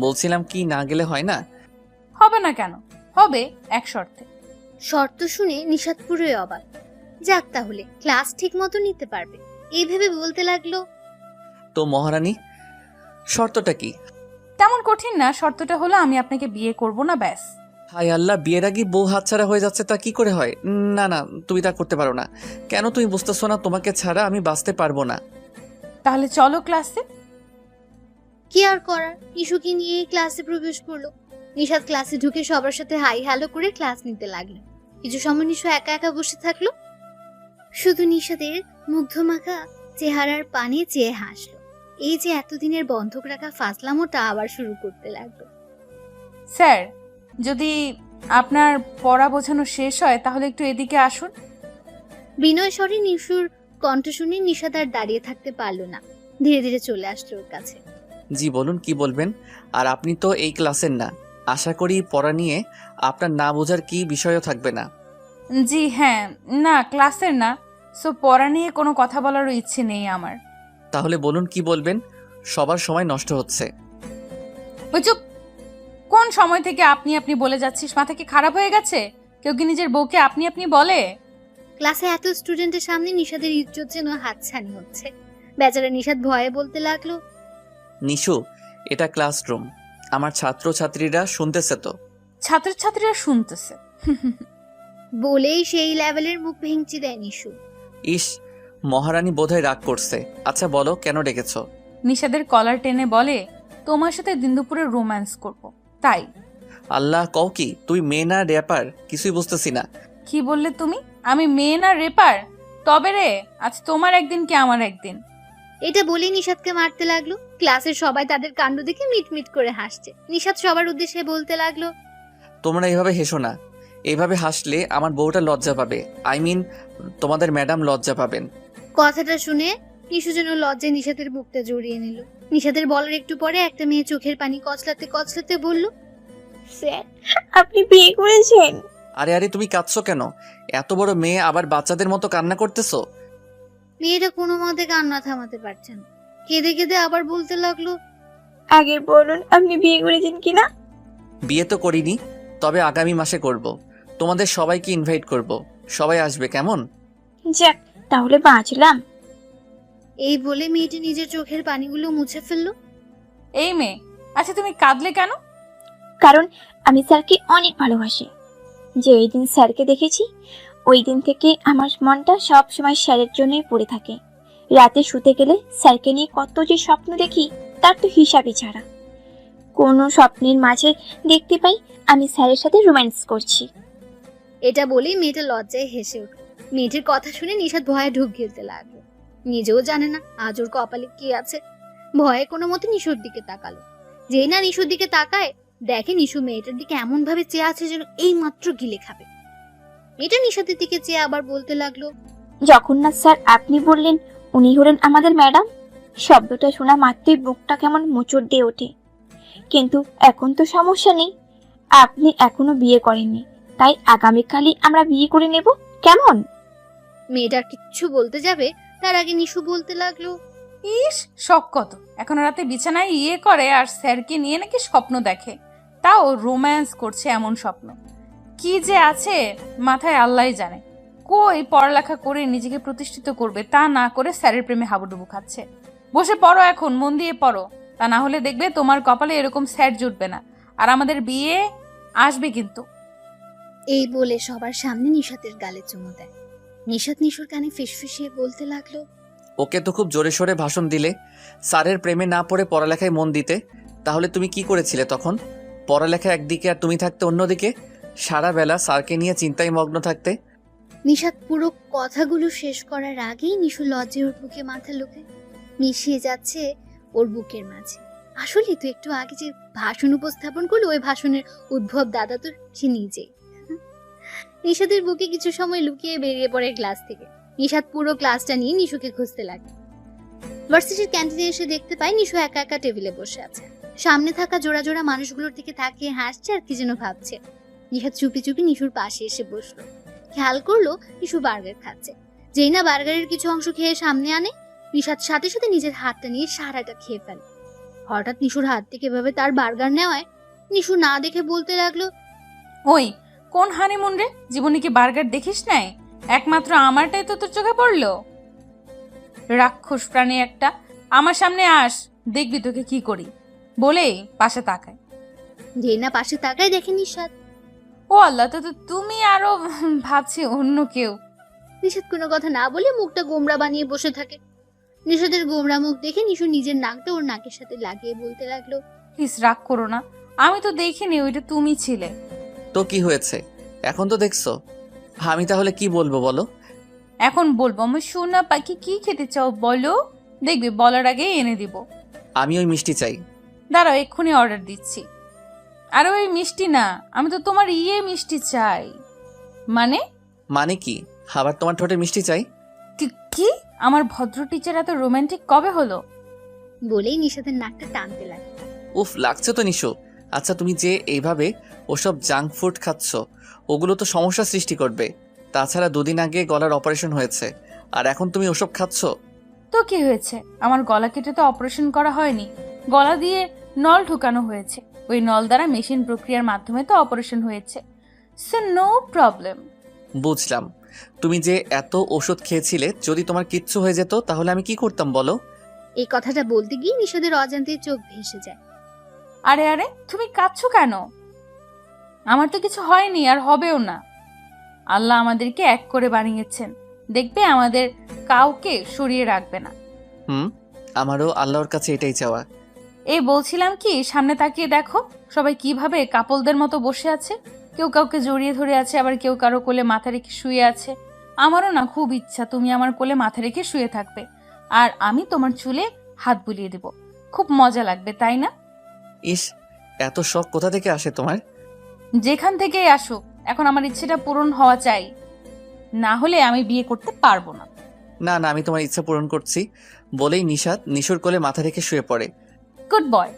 বলছিলাম কি না গেলে হয় না? হবে না কেন? হবে, এক শর্তে। শর্ত শুনে নিশাদ পুরোই অবাক। যাক, তাহলে ক্লাস ঠিক মতো নিতে পারবে এই ভেবে বলতে লাগলো, তো মহারানী শর্তটা কি? তেমন কঠিন না, শর্তটা হলো আমি আপনাকে বিয়ে করব না, ব্যাস। হায় আল্লাহ, বিয়ের আগে বউ হাতছাড়া হয়ে যাচ্ছে, তা কি করে হয়? না না, তুমি তা করতে পারো না। কেন তুমি বুঝতেছো না তোমাকে ছাড়া আমি বাঁচতে পারবো না? তাহলে চলো ক্লাসে। কি আর করার, নিশুকে নিয়ে ক্লাসে প্রবেশ করলো। নিশাদ ক্লাসে ঢুকে সবার সাথে হাই হ্যালো করে ক্লাস নিতে লাগলো। কিছু সময় নিশু একা একা বসে থাকলো। শুধু নিশাদের মুগ্ধমাখা চেহারার পানে চেয়ে হাসলো। এই যে এতদিনের বন্ধক রাখা ফাজলামোটা আবার শুরু করতে লাগলো। স্যার, যদি আপনার পড়া বোঝানো শেষ হয় তাহলে একটু এদিকে আসুন। বিনয় স্বরে নিশুর কণ্ঠ শুনে নিশাদ আর দাঁড়িয়ে থাকতে পারলো না। ধীরে ধীরে চলে আসলো ওর কাছে। জি বলুন, কি বলবেন? আর আপনি তো এই ক্লাসের না, আশা করি পড়া নিয়ে আপনার না বোঝার কি বিষয়ও থাকবে না। জি হ্যাঁ, না ক্লাসের না, সো পড়া নিয়ে কোনো কথা বলারও ইচ্ছে নেই আমার। তাহলে বলুন কি বলবেন? সবার সময় নষ্ট হচ্ছে। ওই চুপ! কোন সময় থেকে আপনি আপনি বলে যাচ্ছিস? মাথা কি খারাপ হয়ে গেছে? কেউ কি নিজের বউকে আপনি আপনি বলে? ক্লাসে এত স্টুডেন্টের সামনে নিশাদের ইজ্জত যেন হাতছানি হচ্ছে। বেচারা নিশাদ ভয়ে বলতে লাগলো, নিশু, এটা ক্লাসরুম, আমার ছাত্র ছাত্রীরা শুনতেছে তো। ছাত্রছাত্রীরা শুনতেছে। বলেই সেই লেভেলের মুখ ভেঙচি দেয় নিশু। ইস, মহারানী বোধহয় রাগ করছে। আচ্ছা বলো, কেন ডেকেছ? নিশাদের কলার টেনে বলে, তোমার সাথে দিন দুপুরে রোম্যান্স করব, তাই। আল্লাহ, কও কি? তুই মেয়ে না র্যাপার? কিছুই বুঝতেছি না। কি বললে তুমি? আমি মেয়ে না রেপার? তবে রে, আজ তোমার একদিন কি আমার একদিন। এটা বলেই নিশাদকে মারতে লাগলো। ক্লাসের সবাই তাদের কাণ্ড দেখে মিটমিট করে হাসছে। নিশাদ সবার উদ্দেশ্যে বলতে লাগলো, তোমরা এইভাবে হেসো না। এইভাবে হাসলে আমার বউটা লজ্জা পাবে। আই মিন তোমাদের ম্যাডাম লজ্জা পাবেন। কথাটা শুনে নিশু যেন লজ্জায় নিশাদের বুকটা জড়িয়ে নিল। নিশাদের বলার একটু পরে একটা মেয়ে চোখের পানি কচলাতে কচলাতে বলল, স্যার আপনি বিয়ে করেছেন? আরে আরে তুমি কাঁদছো কেন? এত বড় মেয়ে আবার বাচ্চাদের মতো কান্না করতেছো? মেয়েটা কোনো মতে কান্না থামাতে পারছে না। কেঁদে কেঁদে আবার বলতে লাগলো, আগে বলুন আপনি বিয়ে করেছেন কিনা। বিয়ে তো করিনি, তবে আগামী মাসে করব। তোমাদের সবাইকে ইনভাইট করব, সবাই আসবে কেমন? যাক তাহলে বাঁচলাম। এই বলে মেয়েটি নিজের চোখের পানিগুলো মুছে ফেললো। এই মেয়ে, আচ্ছা তুমি কাঁদলে কেন? কারণ আমি স্যারকে অনেক ভালোবাসি। যে ওই দিন স্যারকে দেখেছি, ওই দিন থেকে আমার মনটা সব সময় স্যারের জন্যই পড়ে থাকে। রাতে শুতে গেলে স্যারকে নিয়ে কত যে স্বপ্ন দেখি তার তো হিসাবই ছাড়া। কোনো স্বপ্নের মাঝে দেখতে পাই আমি স্যারের সাথে রোম্যান্স করছি। এটা বলেই মেয়েটা লজ্জায় হেসে উঠল। মেয়েটির কথা শুনে নিশাদ ভয়ে ঢুক গিলতে লাগলো। নিজেও জানে না আজ ওর কপালে কি আছে। ভয়ে কোনো মতে নিশুর দিকে তাকালো। যেই না নিশুর দিকে তাকায়, দেখে নিশু মেয়েটার দিকে এমন ভাবে চেয়ে আছে যেন এই মাত্র গিলে খাবে। মেয়েটা নিশাদের দিকে চেয়ে আবার বলতে লাগলো, যখন না স্যার আপনি বললেন উনি হলেন আমাদের ম্যাডাম, শব্দটা শোনা মাত্রই বুকটা কেমন মোচড় দিয়ে ওঠে। কিন্তু এখন তো সমস্যা নেই, আপনি এখনো বিয়ে করেননি, তাই আগামীকালই আমরা বিয়ে করে নেব, কেমন? মেয়েটা কিচ্ছু বলতে যাবে তার আগে নিশু বলতে লাগলো, ইস, শখ কত! এখন রাতে বিছানায় করে আর স্যারকে নিয়ে নাকি স্বপ্ন দেখে, তাও রোম্যান্স করছে। এমন স্বপ্ন কি যে আছে মাথায় আল্লাহই জানে। কই পড়ালেখা করে নিজেকে প্রতিষ্ঠিত করবে, তা না করে স্যারের প্রেমে হাবুডুবু খাচ্ছে। বসে পড়ো, এখন মন দিয়ে পড়ো, তা না হলে দেখবে তোমার কপালে এরকম স্যার জুটবে না, আর আমাদের বিয়ে আসবে কিন্তু। এই বলে সবার সামনে নিশাতের গালে চুমু দেয়। নিশাত নিশুর কানে ফিসফিসিয়ে বলতে লাগলো, ওকে তো খুব জোরে সোরে ভাষণ দিলে স্যারের প্রেমে না পড়ে পড়ালেখায় মন দিতে। তাহলে তুমি কি করেছিলে তখন? পড়ালেখা একদিকে আর তুমি থাকতে অন্যদিকে, সারা বেলা স্যারকে নিয়ে চিন্তায় মগ্ন থাকতে। নিশাত পুরো কথাগুলো শেষ করার আগেই নিশু লজ্জায় ওর বুকে মাথা লোকে মিশিয়ে যাচ্ছে ওর বুকের মাঝে। আসলে তো একটু আগে যে ভাষণ উপস্থাপন করলো, ওই ভাষণের উদ্ভব দাদা তো সে নিজেই। নিশাতের বুকে কিছু সময় লুকিয়ে বেরিয়ে পড়ে ক্লাস থেকে। নিশাত পুরো ক্লাসটা নিয়ে নিশুকে খুঁজতে লাগে। ভার্সিটির ক্যান্টিনে এসে দেখতে পায় নিশু একা একা টেবিলে বসে আছে। সামনে থাকা জোড়া জোড়া মানুষগুলোর দিকে তাকিয়ে হাসছে আর কি যেন ভাবছে। নিশাত চুপি চুপি নিশুর পাশে এসে বসলো। খেয়াল করলো নিশু বার্গার খাচ্ছে। যেই না বার্গারের কিছু অংশ খেয়ে সামনে আনে, নিশাত সাথে সাথে নিজের হাতটা নিয়ে সারাটা খেয়ে ফেলে। হঠাৎ নিশুর হাত থেকে এভাবে তার বার্গার নেওয়ায় নিশু না দেখে বলতে লাগলো, ওই কোন হানিমুন রে? জীবনে কি বার্গার দেখিস নাই? একমাত্র আমারটাই তো তোর চোখে পড়লো। রাক্ষস প্রাণী একটা, আমার সামনে আস, দেখবি তোকে কি করি, বলেই পাশে তাকায়। যেই না পাশে তাকায় দেখে নিশাত। ও আল্লাহ, তো তুমি আরো ভাবছি অন্য কেউ। নিশাত কোনো কথা না বলে মুখটা গোমড়া বানিয়ে বসে থাকে। নিশাতের গোমড়া মুখ দেখে নিশু নিজের নাকটা ওর নাকের সাথে লাগিয়ে বলতে লাগলো, প্লিজ রাগ করো না, আমি তো দেখিনি ওইটা তুমি ছিলে। তো কি হয়েছে, এখন তো দেখছো। আমি তাহলে কি বলবো বলো? এখন বলবো, আমি সোনা পাখি কি খেতে চাও বলো, দেখবি বলার আগে এনে দিব। আমি ওই মিষ্টি চাই। দাঁড়াও, এক্ষুনি অর্ডার দিচ্ছি। আর ওই মিষ্টি না, আমি তো তোমার মিষ্টি চাই। মানে? মানে কি? আবার তোমার ঠোঁটে মিষ্টি চাই? কি? আমার ভদ্র টিচার এত রোমান্টিক কবে হলো? বলেই নিশাতের নাকটা টানতে লাগে। উফ, লাগছে তো নিশো। আচ্ছা, তুমি যে এইভাবে ওসব জাঙ্ক ফুড খাচ্ছ, ওগুলো তো সমস্যা সৃষ্টি করবে। তাছাড়া 2 দিন আগে গলার অপারেশন হয়েছে, আর এখন তুমি ওসব খাচ্ছ। তো কি হয়েছে? আমার গলা কেটে তো অপারেশন করা হয়নি, গলা দিয়ে নল ঢুকানো হয়েছে। ওই নল দ্বারা মেশিন প্রক্রিয়ার মাধ্যমে তো অপারেশন হয়েছে, সো নো প্রবলেম। বুঝলাম। তুমি যে এত ওষুধ খেয়েছিলে, যদি তোমার কিচ্ছু হয়ে যেত তাহলে আমি কি করতাম বলো? এই কথাটা বলতে গিয়ে নিশাদের অজান্তে চোখ ভেসে যায়। আরে আরে, তুমি কাঁদছো কেন? আমার তো কিছু হয়নি, আর হবেও না। আল্লাহ আমাদেরকে এক করে বানিয়েছেন, দেখবে আমাদের কাউকে সরিয়ে রাখবে না। আমারও আল্লাহর কাছে এটাই চাওয়া। এই বলছিলাম কি, সামনে তাকিয়ে দেখো সবাই কিভাবে কাপলদের মতো বসে আছে। কেউ কাউকে জড়িয়ে ধরে আছে, আবার কেউ কারো কোলে মাথা রেখে শুয়ে আছে। আমারও না খুব ইচ্ছা তুমি আমার কোলে মাথা রেখে শুয়ে থাকবে আর আমি তোমার চুলে হাত বুলিয়ে দেব। খুব মজা লাগবে, তাই না? ইস, এত শখ কোথা থেকে আসে তোমার? যেখান থেকেই আসুক, এখন আমার ইচ্ছেটা পূরণ হওয়া চাই, না হলে আমি বিয়ে করতে পারবো না। না না, আমি তোমার ইচ্ছা পূরণ করছি বলেই নিশাত নিশুর কোলে মাথা রেখে শুয়ে পড়ে। গুড বয়,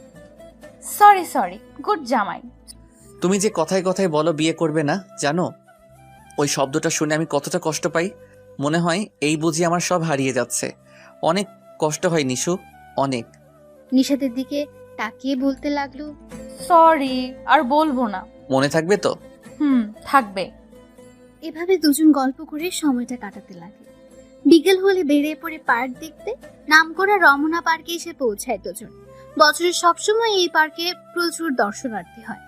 সরি গুড জামাই। তুমি যে কথায় কথায় বলো বিয়ে করবে না, জানো ওই শব্দটা শুনে আমি কতটা কষ্ট পাই। মনে হয় এই বুঝি আমার সব হারিয়ে যাচ্ছে। অনেক কষ্ট হয় নিশু, অনেক। নিশাতের দিকে তাকিয়ে বলতে লাগলো, সরি, আর বলবো না। মনে থাকবে তো? থাকবে। এভাবে দুজন গল্প করে সময়টা কাটাতে লাগে। বিকেল হলে বেরিয়ে পড়ে পার্ক দেখতে। নামকরা রমনা পার্কে এসে পৌঁছায় দুজন। বছরের সবসময় এই পার্কে প্রচুর দর্শনার্থী হয়।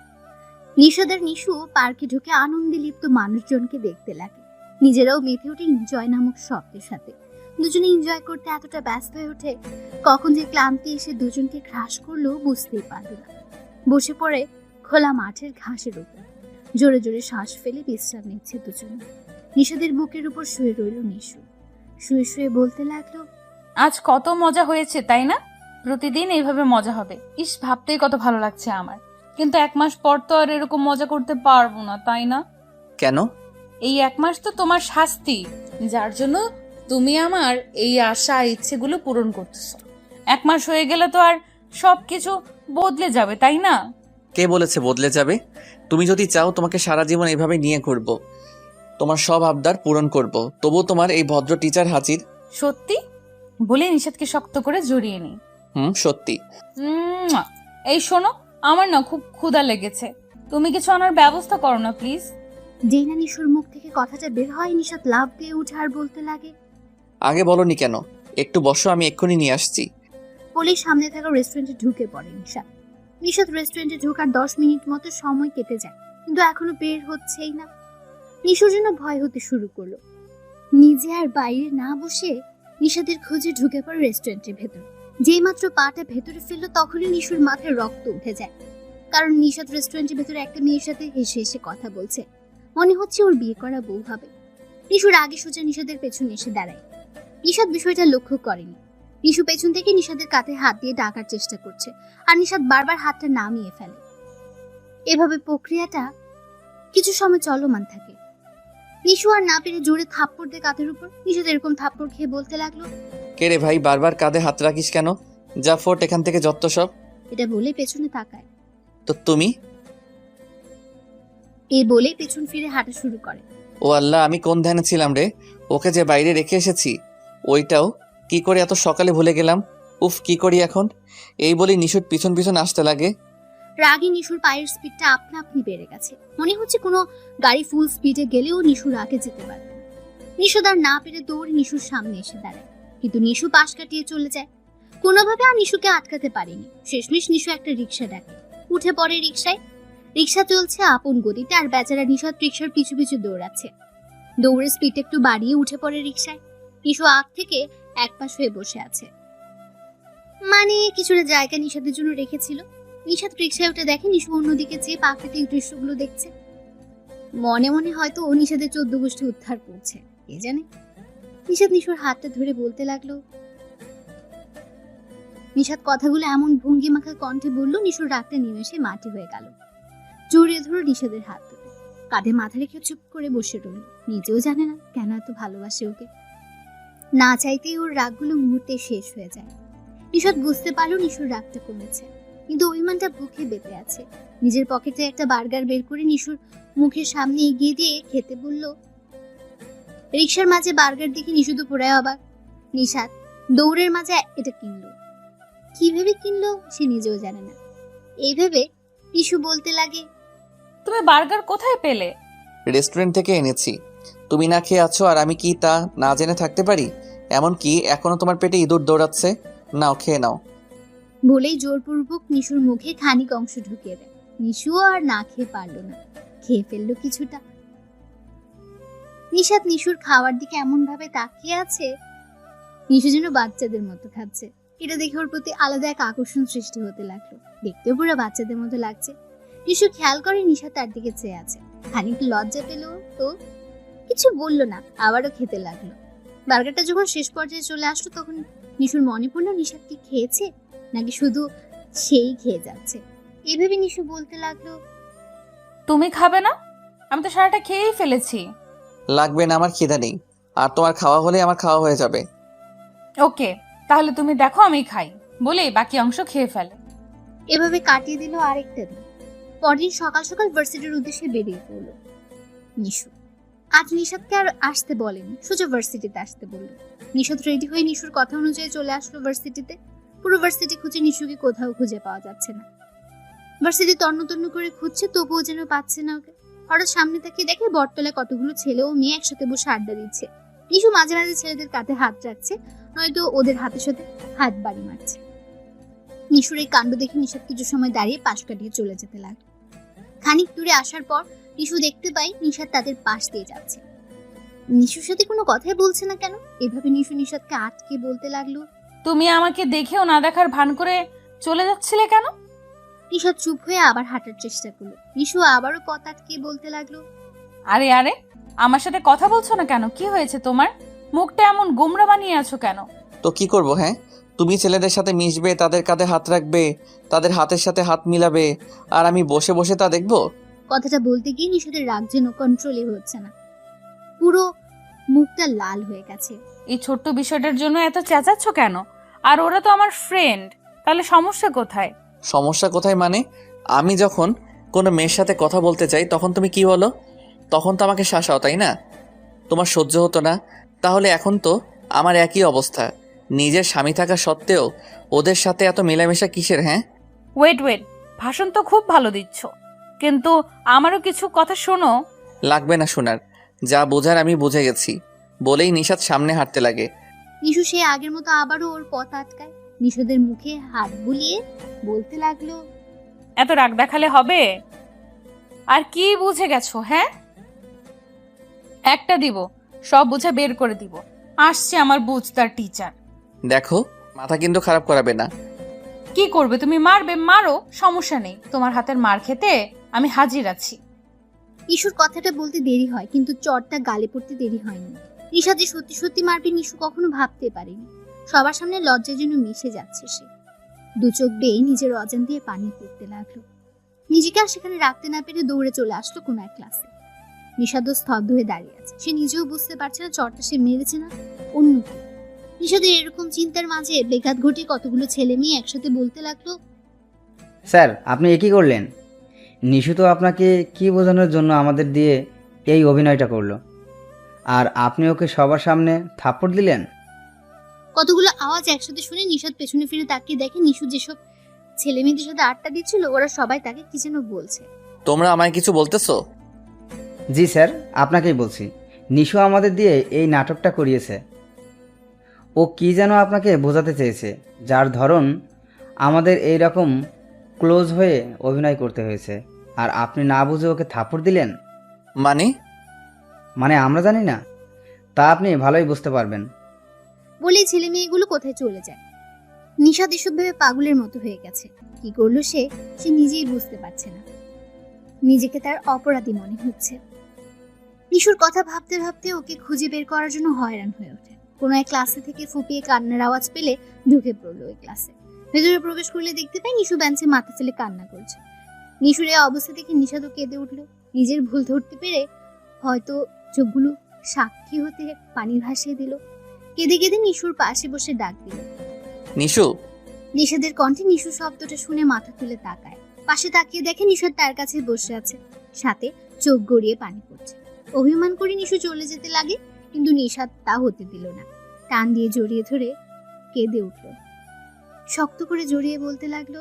নিশাদার নিশু পার্কে ঢুকে আনন্দে লিপ্ত মানুষজনকে দেখতে লাগে। নিজেরাও মেতে ওঠে এনজয় নামক শব্দের সাথে। দুজনে এনজয় করতে এতটা ব্যস্ত হয়ে ওঠে, কখন যে ক্লান্তি এসে দুজনকে গ্রাস করলো বুঝতেই পারল না। বসে পড়ে খোলা মাঠের ঘাসের উপর। জোরে জোরে শ্বাস ফেলে বিশ্রাম নিচ্ছে দুজনে। নিশাদের বুকের উপর শুয়ে রইল নিশু। শুয়ে শুয়ে বলতে লাগলো, আজ কত মজা হয়েছে, তাই না? প্রতিদিন এইভাবে মজা হবে। ইস, ভাবতেই কত ভালো লাগছে আমার। কিন্তু 1 মাস পর তো আর এরকম মজা করতে পারবো না, তাই না? কেন? এই 1 মাস তো তোমার শাস্তি, যার জন্য তুমি আমার এই আশা ইচ্ছেগুলো পূরণ করতেছো। 1 মাস হয়ে গেলে তো আর সবকিছু বদলে যাবে, তাই না? কে বলেছে বদলে যাবে? তুমি যদি চাও তোমাকে সারা জীবন এভাবে নিয়ে ঘুরবো, তোমার সব আবদার পূরণ করব। তবু তোমার এই ভদ্র টিচার হাজির। সত্যি? বলে নিষাদকে শক্ত করে জড়িয়ে নিই। সত্যি। এই শোনো, আমার না খুব ক্ষুধা লেগেছে, তুমি কিছু আনার ব্যবস্থা করো না প্লিজ। যেই না নিশুর মুখ থেকে কথাটা বের হয়, নিশাদ লাফ দিয়ে উঠে আর বলতে লাগে, আগে বলনি কেন? একটু বসো, আমি এক্ষুনি নিয়ে আসছি। পুলিশ সামনে থাকা রেস্টুরেন্টে ঢুকে পড়ে নিশাদ। নিশাদ রেস্টুরেন্টে ঢোকার 10 মিনিট মতো সময় কেটে যায়, কিন্তু এখনো বের হচ্ছেই না। নিশুর জন্য ভয় হতে শুরু করলো। নিজে আর বাইরে না বসে নিশাদের খোঁজে ঢুকে পড়ে রেস্টুরেন্টের ভেতর। যেই মাত্র পাটা ভেতরে ফেললো, তখনই নিশুর মাথায় রক্ত উঠে যায়। কারণ নিশাদ রেস্টুরেন্টের ভেতরে একটা মেয়ের সাথে হেসে হেসে কথা বলছে। মনে হচ্ছে ওর বিয়ে করা বউ হবে। নিশুর আগে সোজা নিশাদের পেছনে এসে দাঁড়ায়। নিশাদ বিষয়টা লক্ষ্য করেনি। নিশু পেছন থেকে নিশাদের কাঁধে হাত দিয়ে ডাকার চেষ্টা করছে, আর নিশাদ বারবার হাতটা নামিয়ে ফেলে। এভাবে প্রক্রিয়াটা কিছু সময় চলমান থাকে। নিশু আর না পেরে জোরে থাপ্পড় দিয়ে কাঁধের উপর। নিশাদ এরকম থাপ্পড় খেয়ে বলতে লাগলো, কে রে ভাই, বারবার কাঁধে হাত রাখিস কেন? যা ফোট এখান থেকে, যত সব। এটা বলে পেছনে তাকায়। তো তুমি? এই বলে পেছন ফিরে হাঁটা শুরু করে। ও আল্লাহ, আমি কোন ধ্যানে ছিলাম রে? ওকে যে বাইরে রেখে এসেছি, ওইটাও কি করে এত সকালে ভুলে গেলাম। উফ, কি করি এখন? এই বলি নিশুর পিছন পিছন আসতে লাগে। রাগে নিশুর পায়ের স্পিডটা আপনা আপনি বেড়ে গেছে। মনে হচ্ছে কোনো গাড়ি ফুল স্পিডে গেলেও নিশুর আগে যেতে পারবে না। নিশু আর না পেরে দৌড়ে নিশুর সামনে এসে দাঁড়ায়, কিন্তু নিশু পাশ কাটিয়ে চলে যায়। কোনোভাবে আর নিশুকে আটকাতে পারেনি। শেষমেশ নিশু একটা রিক্সা ডাকে, উঠে পড়ে রিক্সায়। রিক্সা চলছে আপন গতিতে, আর বেচারা নিশাদ রিক্সার পিছু পিছু দৌড়াচ্ছে। দৌড়ে স্পিড একটু বাড়িয়ে উঠে পড়ে রিক্সায়। নিশু আগ থেকে এক পাশ হয়ে বসে আছে, মানে কিছুটা জায়গা নিশাদের জন্য রেখেছিল। নিশাদ রিক্সায় উঠে দেখে নিশু অন্যদিকে চেয়ে প্রাকৃতিক দৃশ্যগুলো দেখছে। মনে মনে হয়তো ও নিশাদের 14 গোষ্ঠী উদ্ধার করছে, কে জানে। নিশাদ নিশুর হাতটা ধরে বলতে লাগলো, নিশাদ কথাগুলো এমন ভঙ্গি মাখা কণ্ঠে বললো, নিশুর রাগটা নিমেষে মাটি হয়ে গেল। জড়িয়ে ধরো নিশাদের হাত ধরে, কাঁধে মাথা রেখে চুপ করে বসে রইল। নিজেও জানে না কেন এত ভালোবাসে ওকে। না চাইতেই ওর রাগগুলো মুহূর্তে শেষ হয়ে যায়। নিশাদ বুঝতে পারলো নিশুর রাগটা কমেছে, কিন্তু অভিমানটা বুকে বেঁধে আছে। নিজের পকেটে একটা বার্গার বের করে নিশুর মুখের সামনে এগিয়ে দিয়ে খেতে বলল। রিক্সার মাঝে বার্গার দেখে নিশু তো পুরাই অবাক। নিশাদ দৌড়ের মাঝে এটা কিনলো। কি ভেবে কিনলো সে নিজেও জানে না। এই ভেবে নিশু বলতে লাগে, তুমি বার্গার কোথায় পেলে? রেস্টুরেন্ট থেকে এনেছি। তুমি না খেয়ে আছো আর আমি কি তা না জেনে থাকতে পারি? এমনকি এখনো তোমার পেটে ইঁদুর দৌড়াচ্ছে। নাও, খেয়ে নাও। বলেই জোরপূর্বক নিশুর মুখে খানিক অংশ ঢুকিয়ে দেয়। নিশুও আর না খেয়ে পারলো না, খেয়ে ফেললো কিছুটা। নিশাদ নিশুর খাওয়ার দিকে এমন ভাবে তাকিয়ে আছে, নিশু যেন বাচ্চাদের মতো খাচ্ছে। এটা দেখে ওর প্রতি আলাদা এক আকর্ষণ সৃষ্টি হতে লাগলো। দেখতেও পুরো বাচ্চাদের মতো লাগছে। নিশু খেয়াল করে নিশা তার দিকে চেয়ে আছে। খানিক লজ্জা পেল তো। কিছু বলল না, আবারও খেতে লাগলো। বার্গারটা যখন শেষ পর্যায়ে চলে আসলো তখন নিশুর মনে পড়লো নিশাদ কি খেয়েছে নাকি শুধু সেই খেয়ে যাচ্ছে। এভাবে নিশু বলতে লাগলো, তুমি খাবে না? আমি তো সারাটা খেয়েই ফেলেছি। লাগবে না, আমার খিদা নেই। আর তোমার খাওয়া হলে আমার খাওয়া হয়ে যাবে। ওকে, তাহলে তুমি দেখো আমি খাই বলে বাকি অংশ খেয়ে ফেলে। এভাবে কাটিয়ে দিল আরেকটা দিন। পরদিন সকাল সকাল ভার্সিটির উদ্দেশ্যে বেরিয়ে পড়লো নিশু। আজ নিশাদকে আর আসতে বলেনি, সোজা ভার্সিটিতে আসতে বলল। নিশাদ রেডি হয়ে নিশুর কথা অনুযায়ী চলে আসলো ভার্সিটিতে। পুরো ভার্সিটি খুঁজে নিশুকে কোথাও খুঁজে পাওয়া যাচ্ছে না। ভার্সিটি তন্ন তন্ন করে খুঁজছে, তবুও যেন পাচ্ছে না ওকে। হঠাৎ সামনে তাকিয়ে দেখে বটতলায় কতগুলো ছেলে ও মেয়ে একসাথে বসে আড্ডা দিচ্ছে। নিশু মাঝে মাঝে ছেলেদের কাঁধে হাত রাখছে, নয়তো ওদের হাতের সাথে হাত বাড়ি মারছে। নিশুর এই কাণ্ড দেখে নিশাদ কিছু সময় দাঁড়িয়ে পাশ কাটিয়ে চলে যেতে লাগলো। খানিক দূরে আসার পর নিশু দেখতে পাই নিশাদ তাদের পাশ দিয়ে যাচ্ছে। নিশুর সাথে কোনো কথাই বলছে না কেন? এভাবে নিশু নিশাদকে আটকে বলতে লাগলো, তুমি আমাকে দেখেও না দেখার ভান করে চলে যাচ্ছিলে কেন? নিশাদ চুপ হয়ে আবার হাঁটার চেষ্টা করলো। নিশু আবারও পথ আটকে বলতে লাগলো, আরে আরে, আমার সাথে কথা বলছো না কেন? কি হয়েছে তোমার? মুখটা এমন গোমরা বানিয়ে আছো কেন? তো কি করব? হ্যাঁ, তুমি ছেলেদের সাথে মিশবে, তাদের কাঁধে হাত রাখবে, তাদের হাতের সাথে হাত মিলাবে, আর আমি বসে বসে তা দেখবো? কথাটা বলতে গিয়ে নিশাদের রাগ যেন কন্ট্রোলই হচ্ছে না, পুরো মুখটা লাল হয়ে গেছে। এই ছোট্ট বিষয়টার জন্য এত চেঁচাচ্ছ কেন? আর ওরা তো আমার ফ্রেন্ড, তাহলে সমস্যা কোথায়? সমস্যা কোথায় মানে? আমি যখন কোনো মেয়ের সাথে কথা বলতে চাই তখন তুমি কি বলো? তখন তো আমাকে শাসাও, তাই না? তোমার সহ্য হতো না? তাহলে এখন তো আমার একই অবস্থা। নিজের স্বামী থাকা সত্ত্বেও ওদের সাথে এত মেলামেশা কিসের? হ্যাঁ, ওয়েট ওয়েট, ভাষণ তো খুব ভালো দিচ্ছ, কিন্তু আমারও কিছু কথা শোনো। লাগবে না শোনার, যা বোঝার আমি বুঝে গেছি বলেই নিশাদ সামনে হাঁটতে লাগে। নিশু সে আগের মতো আবারও ওর পথ আটকায়। নিশাদের মুখে হাত বুলিয়ে বলতে লাগলো, এত রাগ দেখালে হবে? আর কি বুঝে গেছো? হ্যাঁ, একটা দিব, সব বুঝে বের করে দিব। আসছে আমার বুঝতার টিচার। দেখো, মাথা কিন্তু খারাপ করাবে না। কি করবে তুমি? মারবে, মারো, সমস্যা নেই। তোমার হাতের মার খেতে আমি হাজির আছি। নিশুর কথাটা বলতে দেরি হয়, কিন্তু চটটা গালে পড়তে দেরি হয়নি। নিশাদ যে সত্যি সত্যি মারবে নিশু কখনো ভাবতে পারেনি। সবার সামনে লজ্জার জন্য মিশে যাচ্ছে সে। দু চোখ বেয়ে নিজের অজান দিয়ে পানি পড়তে লাগলো। নিজেকে আর সেখানে রাখতে না পেরে দৌড়ে চলে আসলো কোনো এক ক্লাসে। নিশাদও স্তব্ধ হয়ে দাঁড়িয়ে আছে। সে নিজেও বুঝতে পারছে না চটটা সে মেরেছে না অন্য কেউ। নিশাদের এরকম চিন্তার মাঝে বেঘাত ঘটিয়ে কতগুলো ছেলে মেয়ে একসাথে বলতে লাগলো, স্যার, আপনি একই করলেন। নিশু তো আপনাকে কি বোঝানোর জন্য আমাদের দিয়ে এই অভিনয়টা করলো, আর আপনি ওকে সবার সামনে থাপ্পড় দিলেন। কতগুলো আওয়াজ একসাথে শুনে নিশাদ পেছনে ফিরে তাকিয়ে দেখে নিশু যেসব ছেলে মেয়েদের সাথে আড্ডা দিচ্ছিল ওরা সবাই তাকে কি যেন বলছে। তোমরা আমায় কিছু বলতেছো? জি স্যার, আপনাকেই বলছি। নিশু আমাদের দিয়ে এই নাটকটা করিয়েছে। ও কি যেন আপনাকে বোঝাতে চেয়েছে, যার ধরন আমাদের এই রকম ক্লোজ হয়ে অভিনয় করতে হয়েছে, আর আপনি না বুঝে ওকে থাপ্পড় দিলেন। মানে আমরা জানি না, তা আপনি ভালোই বুঝতে পারবেন। বলেই ছেলে মেয়েগুলো কোথায় চলে যায়। নিশাদ এসব ভেবে পাগলের মতো হয়ে গেছে। কি করলো সে নিজেই বুঝতে পারছে না। নিজেকে তার অপরাধী মনে হচ্ছে। নিশুর কথা ভাবতে ভাবতে ওকে খুঁজে বের করার জন্য হয়রান হয়ে ওঠে। কোনো এক ক্লাসে থেকে ফুপিয়ে কান্নার আওয়াজ পেলে ঢুকে পড়লো ওই ক্লাসে। ভেতরে প্রবেশ করলে দেখতে পাই নিশু বেঞ্চে মাথা ফেলে কান্না করছে। নিশুর এই অবস্থা দেখে নিশাদও কেঁদে উঠলো। নিজের ভুল ধরতে পেরে হয়তো চোখগুলো সাক্ষী হতে পানি ভাসিয়ে দিল। কেঁদে কেঁদে নিশুর পাশে বসে ডাক দিল, নিশু। নিশাদের কণ্ঠে নিশু শব্দটা শুনে মাথা তুলে তাকায়। পাশে তাকিয়ে দেখে নিশাদ তার কাছে বসে আছে, সাথে চোখ গড়িয়ে পানি পড়ছে। অভিমান করে নিশু চলে যেতে লাগে, কিন্তু নিশাদ তা হতে দিল না। টান দিয়ে জড়িয়ে ধরে কেঁদে উঠল। শক্ত করে জড়িয়ে বলতে লাগলো,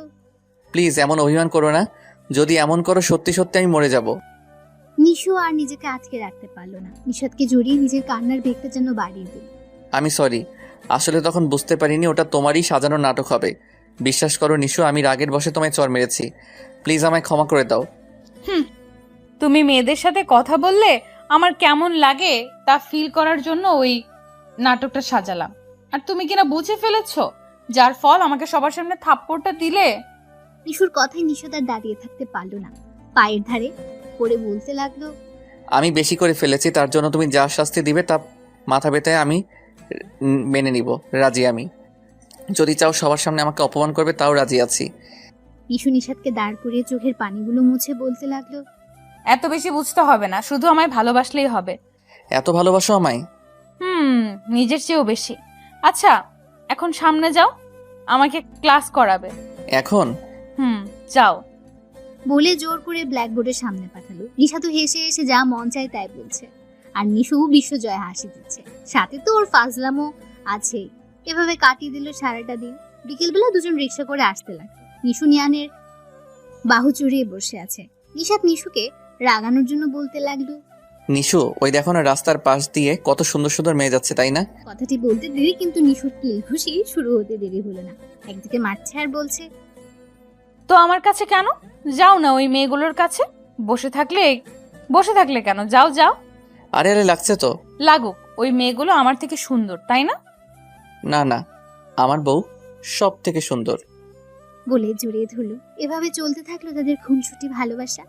প্লিজ এমন অভিমান করো না। যদি এমন করো সত্যি সত্যি আমি মরে যাব। নিশু আর নিজেকে আটকে রাখতে পারলো না। নিশাদকে জড়িয়ে নিজের কান্নার বেগটা যেন বাড়িয়ে দিল। আমি সরি, আসলে তখন বুঝতে পারিনি ওটা তোমারই সাজানো নাটক হবে। বিশ্বাস করো নিশু, আমি রাগের বশে তোমায় চড় মেরেছি। প্লিজ আমায় ক্ষমা করে দাও। তুমি মেয়েদের সাথে কথা বললে আমার কেমন লাগে তা ফিল করার জন্য ওই নাটকটা সাজালাম, আর তুমি কিনা বুঝে ফেলেছো, যার ফল আমাকে সবার সামনে থাপ্পড়টা দিলে। নিশুর কথায় নিশাদ আর দাঁড়িয়ে থাকতে পারলো না। পায়ের ধারে পড়ে বলতে লাগলো, আমি বেশি করে ফেলেছি, তার জন্য তুমি যা শাস্তি দিবে তা মাথা ব্যথে আমি মেনে নিব, রাজি আমি। যদি চাও সবার সামনে আমাকে অপমান করবে, তাও রাজি আছি। নিশু নিশাদকে দাঁড় করিয়ে চোখের পানিগুলো মুছে বলতে লাগলো, এত বেশি বুঝতে হবে না, শুধু আমায় ভালোবাসলেই হবে। এত ভালোবাসো আমায়? নিজের চেয়েও বেশি। আচ্ছা, এখন সামনে যাও, আমাকে ক্লাস করাবে। এখন? যাও। বলে জোর করে ব্ল্যাকবোর্ডের সামনে পাঠালো। নিশা তো হেসে হেসে যা মন চায় তাই বলছে, আর নিশু বিশ্বজয় হাসি দিচ্ছে, সাথে তো ওর ফাজলামও আছেই। এভাবে কাটিয়ে দিল সারাটা দিন। বিকেলবেলা দুজন রিক্সা করে আসতে লাগলো। নিশু নিয়ানের বাহু চড়িয়ে বসে আছে। নিশাদ নিশুকে রাগানোর জন্য বলতে লাগলো, নিশু, ওই দেখো না রাস্তার পাশ দিয়ে কত সুন্দর সুন্দর মেয়ে যাচ্ছে, তাই না? কথাটি বলতে দেরি, কিন্তু নিশুর কিল ঘুষি শুরু হতে দেরি হলো না। একদিকে মারছে আর বলছে, তো আমার কাছে কেন? যাও না ওই মেয়েগুলোর কাছে। বসে থাকলে কেন? যাও যাও। আরে আরে লাগছে তো। লাগুক, ওই মেয়েগুলো আমার থেকে সুন্দর, তাই না? না না, আমার বউ সব থেকে সুন্দর। বলে জড়িয়ে ধরলো। এভাবে চলতে থাকলো তাদের খুনসুটি ভালোবাসা।